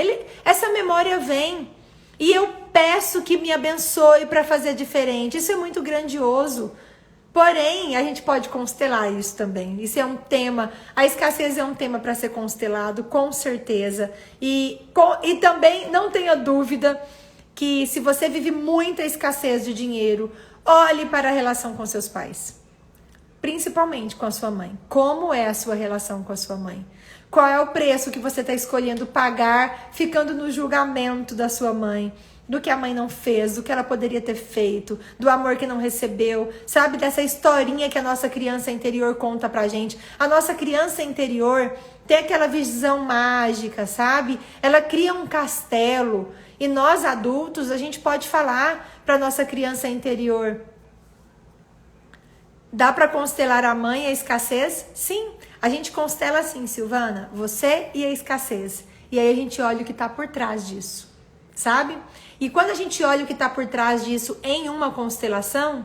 essa memória vem. E eu peço que me abençoe para fazer diferente. Isso é muito grandioso. Porém, a gente pode constelar isso também. Isso é um tema, a escassez é um tema para ser constelado, com certeza. E também não tenha dúvida que se você vive muita escassez de dinheiro, olhe para a relação com seus pais. Principalmente com a sua mãe. Como é a sua relação com a sua mãe? Qual é o preço que você está escolhendo pagar, ficando no julgamento da sua mãe? Do que a mãe não fez, do que ela poderia ter feito, do amor que não recebeu, sabe? Dessa historinha que a nossa criança interior conta pra gente. A nossa criança interior tem aquela visão mágica, sabe? Ela cria um castelo. E nós adultos, a gente pode falar pra nossa criança interior: dá pra constelar a mãe e a escassez? Sim, a gente constela assim, Silvana, você e a escassez. E aí a gente olha o que tá por trás disso, sabe? E quando a gente olha o que está por trás disso em uma constelação,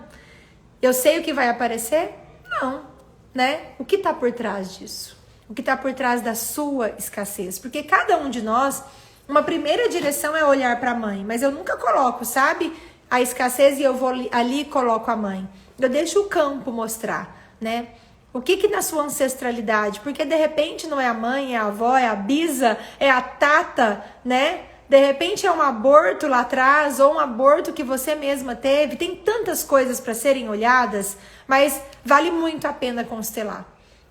eu sei o que vai aparecer? Não, né? O que está por trás disso? O que está por trás da sua escassez? Porque cada um de nós, uma primeira direção é olhar para a mãe, mas eu nunca coloco, sabe, a escassez e eu vou ali e coloco a mãe. Eu deixo o campo mostrar, né? O que na sua ancestralidade? Porque de repente não é a mãe, é a avó, é a bisa, é a tata, né? De repente é um aborto lá atrás, ou um aborto que você mesma teve. Tem tantas coisas para serem olhadas, mas vale muito a pena constelar.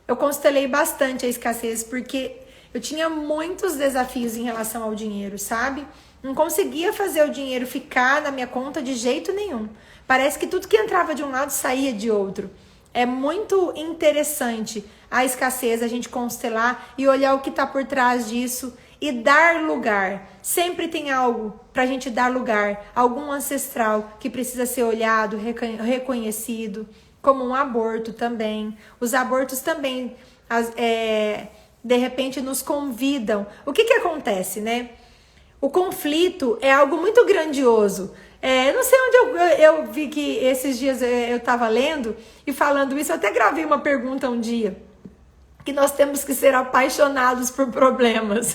Eu constelei bastante a escassez, porque eu tinha muitos desafios em relação ao dinheiro, sabe? Não conseguia fazer o dinheiro ficar na minha conta de jeito nenhum. Parece que tudo que entrava de um lado saía de outro. É muito interessante a escassez, a gente constelar e olhar o que está por trás disso. E dar lugar. Sempre tem algo para a gente dar lugar. Algum ancestral que precisa ser olhado, reconhecido. Como um aborto também. Os abortos também, de repente, nos convidam. O que acontece, né? O conflito é algo muito grandioso. Não sei onde eu vi que esses dias eu estava lendo e falando isso. Eu até gravei uma pergunta um dia. Que nós temos que ser apaixonados por problemas.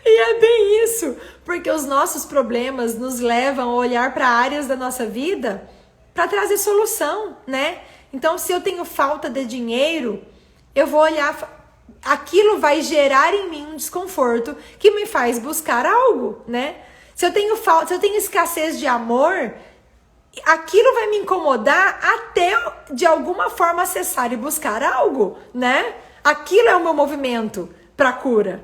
E é bem isso, porque os nossos problemas nos levam a olhar para áreas da nossa vida para trazer solução, né? Então, se eu tenho falta de dinheiro, eu vou olhar, aquilo vai gerar em mim um desconforto que me faz buscar algo, né? Se eu tenho escassez de amor, aquilo vai me incomodar até de alguma forma acessar e buscar algo, né? Aquilo é o meu movimento para a cura.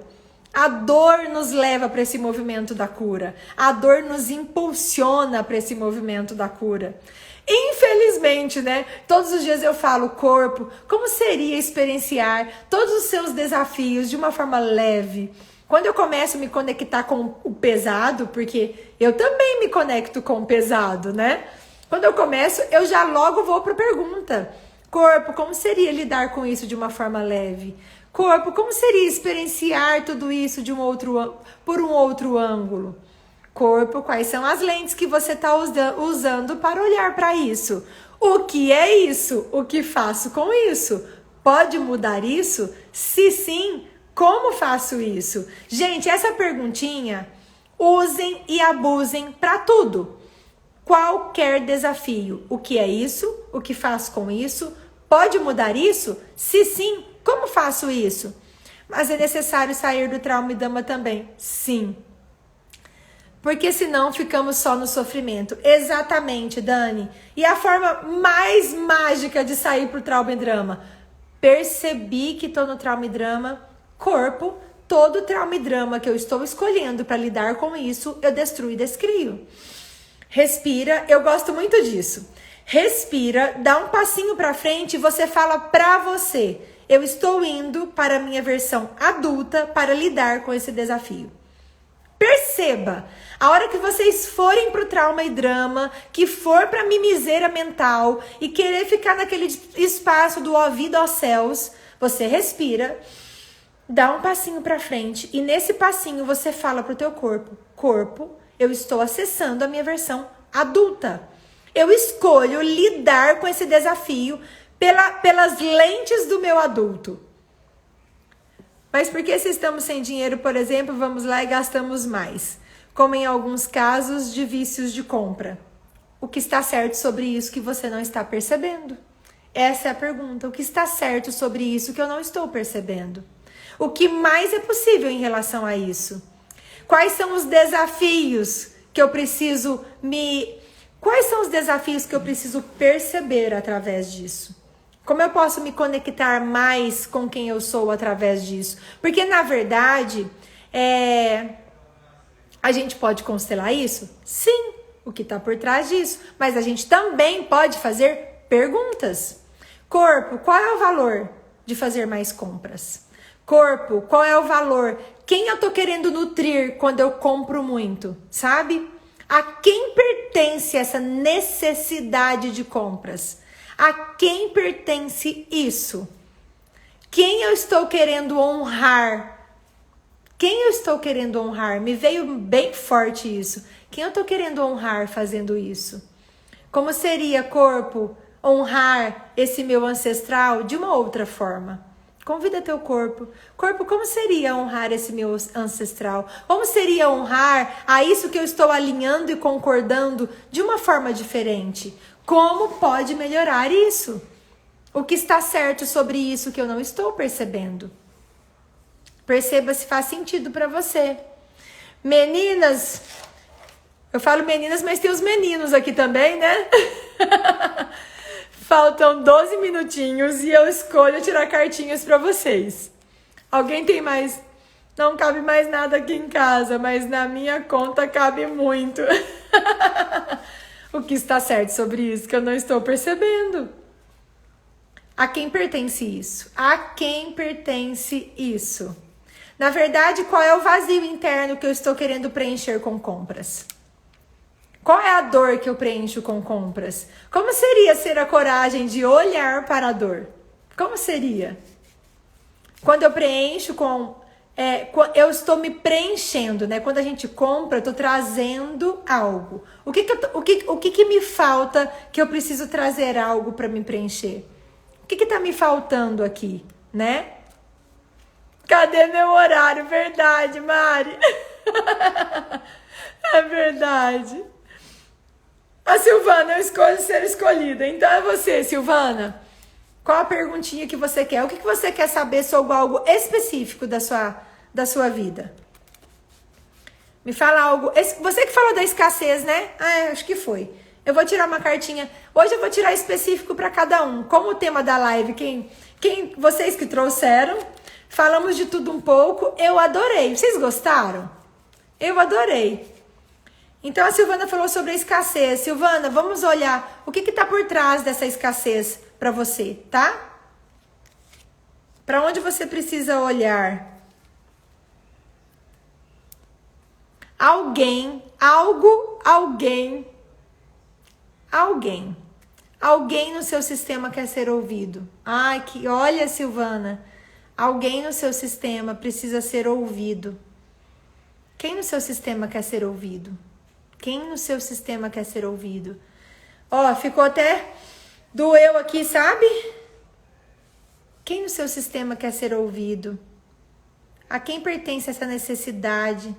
A dor nos leva para esse movimento da cura. A dor nos impulsiona para esse movimento da cura. Infelizmente, né? Todos os dias eu falo, corpo, como seria experienciar todos os seus desafios de uma forma leve? Quando eu começo a me conectar com o pesado, porque eu também me conecto com o pesado, né? Quando eu começo, eu já logo vou para a pergunta. Corpo, como seria lidar com isso de uma forma leve? Corpo, como seria experienciar tudo isso por um outro ângulo? Corpo, quais são as lentes que você está usando para olhar para isso? O que é isso? O que faço com isso? Pode mudar isso? Se sim, como faço isso? Gente, essa perguntinha, usem e abusem para tudo. Qualquer desafio. O que é isso? O que faço com isso? Pode mudar isso? Se sim, como faço isso? Mas é necessário sair do trauma e dama também? Sim. Porque senão ficamos só no sofrimento. Exatamente, Dani. E a forma mais mágica de sair pro trauma e drama? Percebi que estou no trauma e drama, corpo, todo trauma e drama que eu estou escolhendo para lidar com isso, eu destruo e descrio. Respira, eu gosto muito disso. Respira, dá um passinho para frente e você fala para você: eu estou indo para a minha versão adulta para lidar com esse desafio. Perceba, a hora que vocês forem pro trauma e drama, que for pra mimiseira mental e querer ficar naquele espaço do ó vida aos céus, você respira, dá um passinho pra frente e nesse passinho você fala pro teu corpo: corpo, eu estou acessando a minha versão adulta. Eu escolho lidar com esse desafio pelas lentes do meu adulto. Mas por que se estamos sem dinheiro, por exemplo, vamos lá e gastamos mais? Como em alguns casos de vícios de compra. O que está certo sobre isso que você não está percebendo? Essa é a pergunta. O que está certo sobre isso que eu não estou percebendo? O que mais é possível em relação a isso? Quais são os desafios que eu preciso Quais são os desafios que eu preciso perceber através disso? Como eu posso me conectar mais com quem eu sou através disso? Porque, na verdade, a gente pode constelar isso? Sim, o que está por trás disso. Mas a gente também pode fazer perguntas. Corpo, qual é o valor de fazer mais compras? Corpo, qual é o valor? Quem eu estou querendo nutrir quando eu compro muito? Sabe? A quem pertence essa necessidade de compras? A quem pertence isso? Quem eu estou querendo honrar? Quem eu estou querendo honrar? Me veio bem forte isso. Quem eu estou querendo honrar fazendo isso? Como seria, corpo, honrar esse meu ancestral de uma outra forma? Convida teu corpo. Corpo, como seria honrar esse meu ancestral? Como seria honrar a isso que eu estou alinhando e concordando de uma forma diferente? Como pode melhorar isso? O que está certo sobre isso que eu não estou percebendo? Perceba se faz sentido para você. Meninas, eu falo meninas, mas tem os meninos aqui também, né? Faltam 12 minutinhos e eu escolho tirar cartinhas para vocês. Alguém tem mais? Não cabe mais nada aqui em casa, mas na minha conta cabe muito. O que está certo sobre isso que eu não estou percebendo? A quem pertence isso? A quem pertence isso? Na verdade, qual é o vazio interno que eu estou querendo preencher com compras? Qual é a dor que eu preencho com compras? Como seria ter a coragem de olhar para a dor? Como seria? Quando eu preencho com... eu estou me preenchendo, né? Quando a gente compra, eu estou trazendo algo. O que me falta que eu preciso trazer algo para me preencher? O que está me faltando aqui, né? Cadê meu horário? Verdade, Mari. É verdade. A Silvana, eu escolho ser escolhida. Então é você, Silvana. Qual a perguntinha que você quer? O que você quer saber sobre algo específico da sua vida? Me fala algo. Você que falou da escassez, né? Acho que foi. Eu vou tirar uma cartinha. Hoje eu vou tirar específico para cada um. Como o tema da live, vocês que trouxeram, falamos de tudo um pouco. Eu adorei. Vocês gostaram? Eu adorei. Então a Silvana falou sobre a escassez. Silvana, vamos olhar o que está por trás dessa escassez para você, tá? Para onde você precisa olhar? Alguém no seu sistema quer ser ouvido. Olha, Silvana, alguém no seu sistema precisa ser ouvido. Quem no seu sistema quer ser ouvido? Quem no seu sistema quer ser ouvido? Ficou até doeu aqui, sabe? Quem no seu sistema quer ser ouvido? A quem pertence essa necessidade?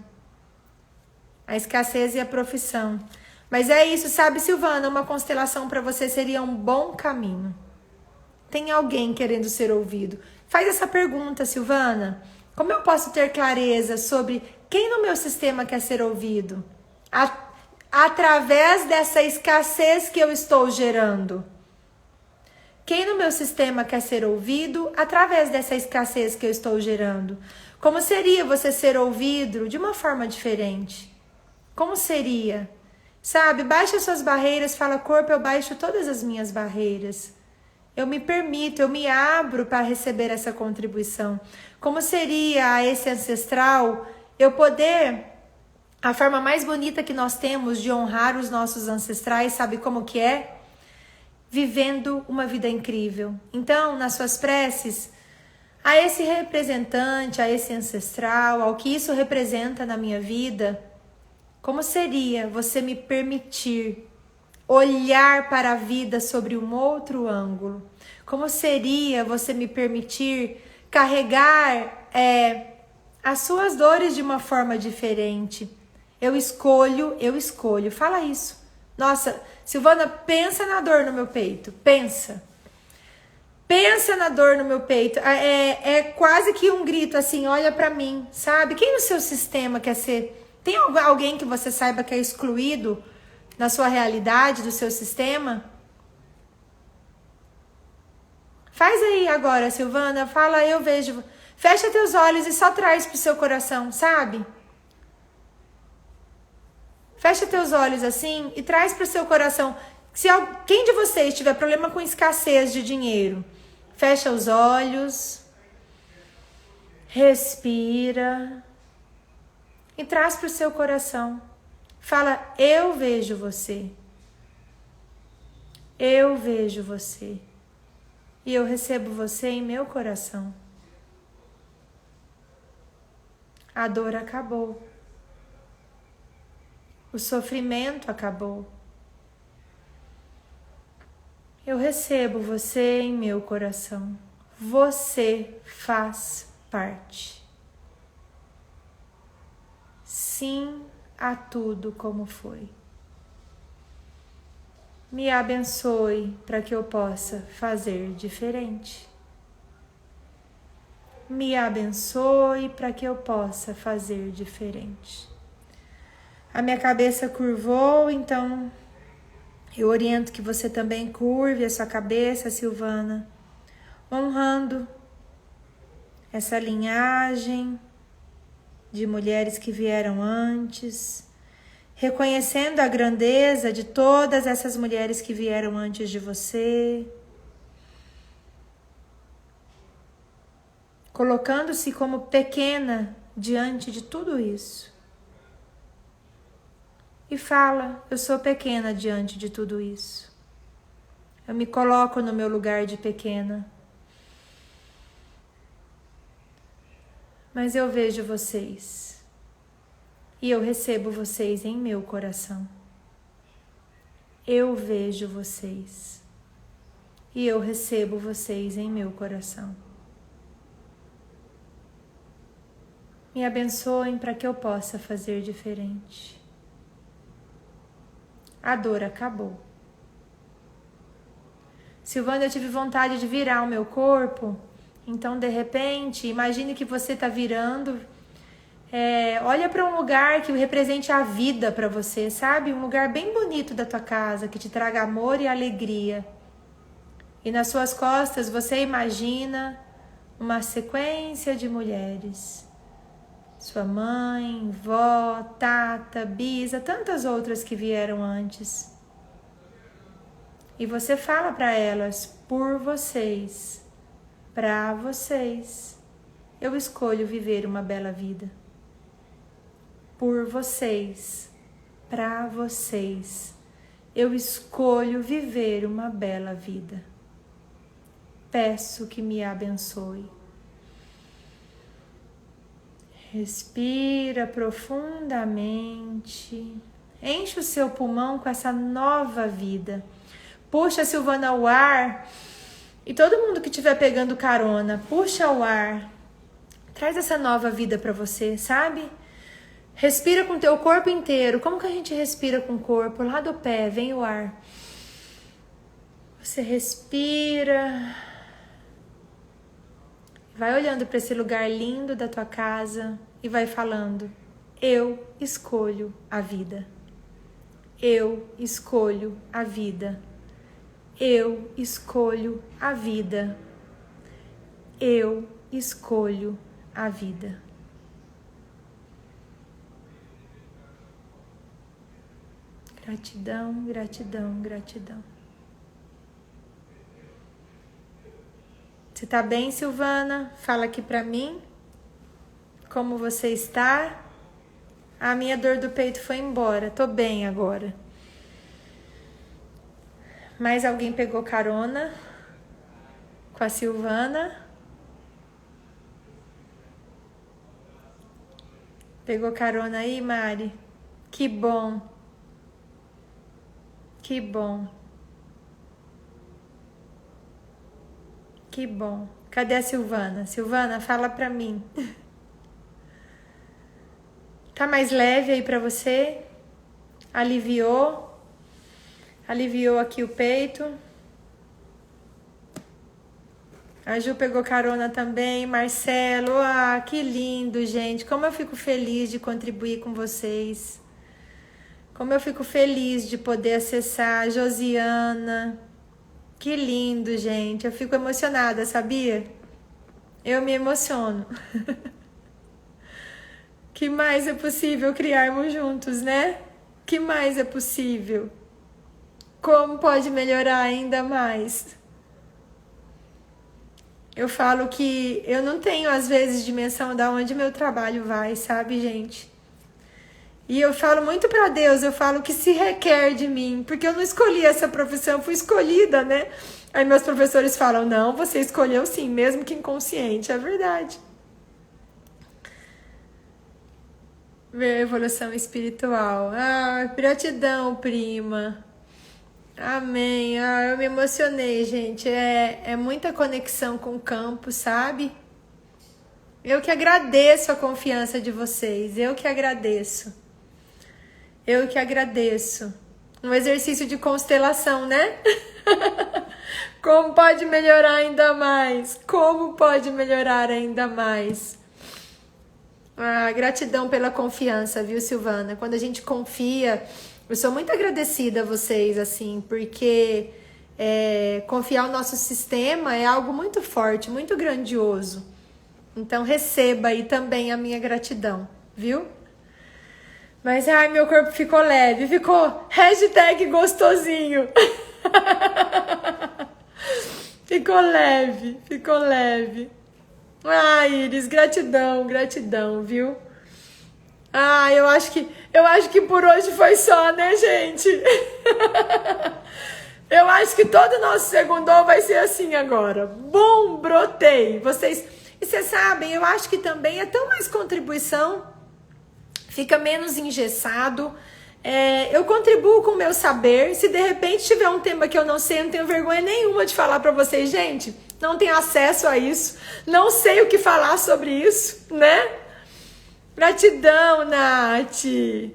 A escassez e a profissão. Mas é isso, sabe, Silvana? Uma constelação para você seria um bom caminho. Tem alguém querendo ser ouvido? Faz essa pergunta, Silvana. Como eu posso ter clareza sobre quem no meu sistema quer ser ouvido? Através dessa escassez que eu estou gerando. Quem no meu sistema quer ser ouvido através dessa escassez que eu estou gerando? Como seria você ser ouvido de uma forma diferente? Como seria? Sabe? Baixa suas barreiras, fala, corpo, eu baixo todas as minhas barreiras. Eu me permito, eu me abro para receber essa contribuição. Como seria esse ancestral eu poder, a forma mais bonita que nós temos de honrar os nossos ancestrais, sabe como que é? Vivendo uma vida incrível. Então, nas suas preces, a esse representante, a esse ancestral, ao que isso representa na minha vida, como seria você me permitir olhar para a vida sobre um outro ângulo? Como seria você me permitir carregar as suas dores de uma forma diferente? Eu escolho. Fala isso. Nossa, Silvana, pensa na dor no meu peito. Pensa na dor no meu peito. É quase que um grito assim, olha para mim, sabe? Quem no seu sistema quer ser... Tem alguém que você saiba que é excluído na sua realidade, do seu sistema? Faz aí agora, Silvana. Fala, eu vejo. Fecha teus olhos e só traz pro seu coração, sabe? Fecha teus olhos assim e traz pro seu coração. Se quem de vocês tiver problema com escassez de dinheiro, fecha os olhos, respira e traz pro seu coração. Fala, eu vejo você. Eu vejo você. E eu recebo você em meu coração. A dor acabou. O sofrimento acabou. Eu recebo você em meu coração. Você faz parte. Sim a tudo como foi. Me abençoe para que eu possa fazer diferente. Me abençoe para que eu possa fazer diferente. A minha cabeça curvou, então eu oriento que você também curve a sua cabeça, Silvana, honrando essa linhagem de mulheres que vieram antes, reconhecendo a grandeza de todas essas mulheres que vieram antes de você, colocando-se como pequena diante de tudo isso. E fala, eu sou pequena diante de tudo isso. Eu me coloco no meu lugar de pequena. Mas eu vejo vocês. E eu recebo vocês em meu coração. Eu vejo vocês. E eu recebo vocês em meu coração. Me abençoem para que eu possa fazer diferente. A dor acabou. Silvana, eu tive vontade de virar o meu corpo. Então, de repente, imagine que você está virando. Olha para um lugar que represente a vida para você, sabe? Um lugar bem bonito da tua casa, que te traga amor e alegria. E nas suas costas você imagina uma sequência de mulheres. Sua mãe, vó, tata, bisa, tantas outras que vieram antes. E você fala para elas, por vocês, para vocês, eu escolho viver uma bela vida. Por vocês, para vocês, eu escolho viver uma bela vida. Peço que me abençoe. Respira profundamente. Enche o seu pulmão com essa nova vida. Puxa, Silvana, o ar. E todo mundo que estiver pegando carona, puxa o ar. Traz essa nova vida para você, sabe? Respira com o teu corpo inteiro. Como que a gente respira com o corpo? Lá do pé, vem o ar. Você respira. Vai olhando para esse lugar lindo da tua casa e vai falando, eu escolho a vida. Eu escolho a vida. Eu escolho a vida. Eu escolho a vida. Gratidão, gratidão, gratidão. Você tá bem, Silvana? Fala aqui pra mim. Como você está? A minha dor do peito foi embora. Tô bem agora. Mais alguém pegou carona com a Silvana? Pegou carona aí, Mari? Que bom. Que bom. Que bom. Cadê a Silvana? Silvana, fala pra mim. Tá mais leve aí pra você? Aliviou? Aliviou aqui o peito? A Ju pegou carona também. Marcelo, que lindo, gente. Como eu fico feliz de contribuir com vocês. Como eu fico feliz de poder acessar. Josiana. Que lindo, gente. Eu fico emocionada, sabia? Eu me emociono. Que mais é possível criarmos juntos, né? Que mais é possível? Como pode melhorar ainda mais? Eu falo que eu não tenho, às vezes, dimensão de onde meu trabalho vai, sabe, gente? E eu falo muito pra Deus, eu falo que se requer de mim, porque eu não escolhi essa profissão, fui escolhida, né? Aí meus professores falam, não, você escolheu sim, mesmo que inconsciente, é verdade. Ver a evolução espiritual. Gratidão, prima. Amém. Eu me emocionei, gente. É muita conexão com o campo, sabe? Eu que agradeço a confiança de vocês. Eu que agradeço. Eu que agradeço. Um exercício de constelação, né? Como pode melhorar ainda mais? Como pode melhorar ainda mais? Gratidão pela confiança, viu, Silvana? Quando a gente confia, eu sou muito agradecida a vocês, assim, porque confiar no nosso sistema é algo muito forte, muito grandioso. Então receba aí também a minha gratidão, viu? Mas, meu corpo ficou leve, ficou #gostosinho. Ficou leve, ficou leve. Iris, gratidão, gratidão, viu? Eu acho que por hoje foi só, né, gente? Eu acho que todo o nosso segundou vai ser assim agora. Bom, brotei. E vocês sabem, eu acho que também é tão mais contribuição. Fica menos engessado. Eu contribuo com o meu saber. Se de repente tiver um tema que eu não sei, eu não tenho vergonha nenhuma de falar pra vocês, gente. Não tenho acesso a isso. Não sei o que falar sobre isso, né? Gratidão, Nath. E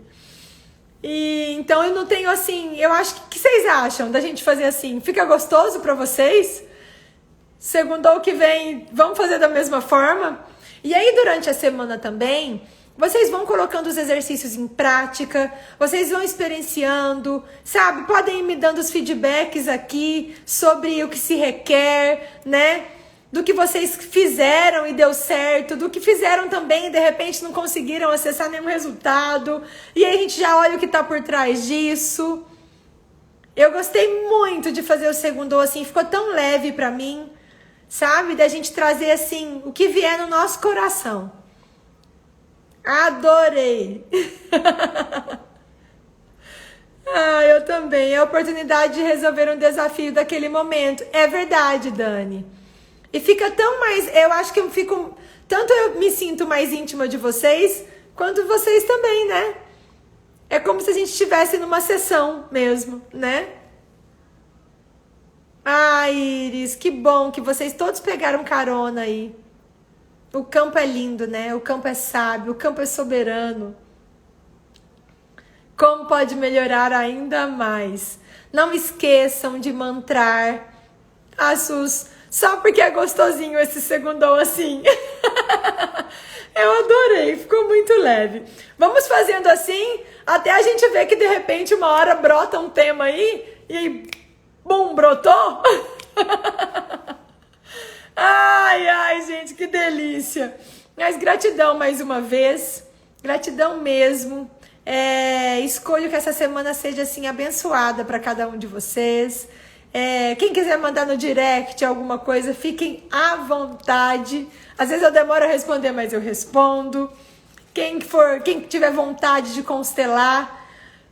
então eu não tenho assim. Eu acho que. O que vocês acham da gente fazer assim? Fica gostoso pra vocês? Segundou que vem, vamos fazer da mesma forma? E aí, durante a semana também. Vocês vão colocando os exercícios em prática, vocês vão experienciando, sabe? Podem ir me dando os feedbacks aqui sobre o que se requer, né? Do que vocês fizeram e deu certo, do que fizeram também e de repente não conseguiram acessar nenhum resultado. E aí a gente já olha o que tá por trás disso. Eu gostei muito de fazer o Segundou assim, ficou tão leve pra mim, sabe? Da gente trazer assim, o que vier no nosso coração. Adorei! Eu também. É a oportunidade de resolver um desafio daquele momento. É verdade, Dani. E fica tão mais... Eu acho que eu fico... Tanto eu me sinto mais íntima de vocês, quanto vocês também, né? É como se a gente estivesse numa sessão mesmo, né? Iris, que bom que vocês todos pegaram carona aí. O campo é lindo, né? O campo é sábio, o campo é soberano. Como pode melhorar ainda mais? Não esqueçam de mantrar Sus, só porque é gostosinho esse Segundou assim. Eu adorei, ficou muito leve. Vamos fazendo assim, até a gente ver que de repente uma hora brota um tema aí, e aí, bum, brotou. Ai, gente, que delícia. Mas gratidão mais uma vez. Gratidão mesmo. Escolho que essa semana seja assim abençoada para cada um de vocês. Quem quiser mandar no direct alguma coisa, fiquem à vontade. Às vezes eu demoro a responder, mas eu respondo. Quem tiver vontade de constelar,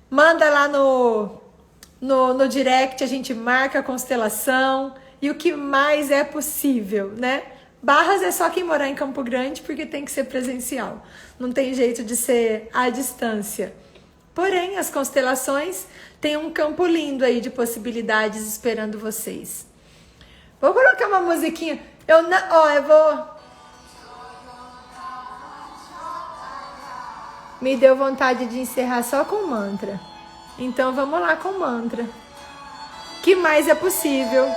manda lá no direct, a gente marca a constelação e o que mais é possível, né? Barras é só quem morar em Campo Grande, porque tem que ser presencial. Não tem jeito de ser à distância. Porém, as constelações têm um campo lindo aí de possibilidades esperando vocês. Vou colocar uma musiquinha. Eu vou... Me deu vontade de encerrar só com mantra. Então vamos lá com mantra. Que mais é possível?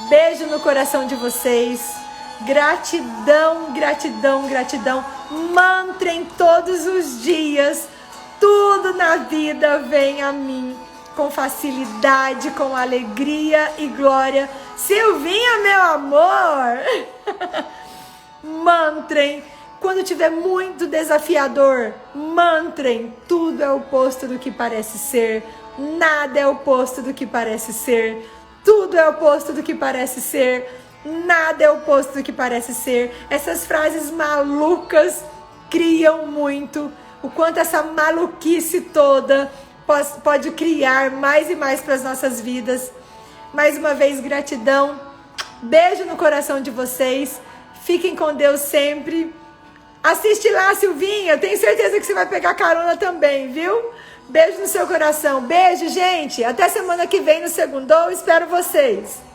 Beijo no coração de vocês. Gratidão, gratidão, gratidão. Mantrem todos os dias. Tudo na vida vem a mim com facilidade, com alegria e glória. Silvinha, meu amor. Mantrem. Quando tiver muito desafiador, mantrem. Tudo é o oposto do que parece ser. Nada é o oposto do que parece ser. Tudo é o oposto do que parece ser. Nada é o oposto do que parece ser. Essas frases malucas criam muito. O quanto essa maluquice toda pode criar mais e mais para as nossas vidas. Mais uma vez, gratidão. Beijo no coração de vocês. Fiquem com Deus sempre. Assiste lá, Silvinha. Eu tenho certeza que você vai pegar carona também, viu? Beijo no seu coração. Beijo, gente. Até semana que vem no Segundou. Espero vocês.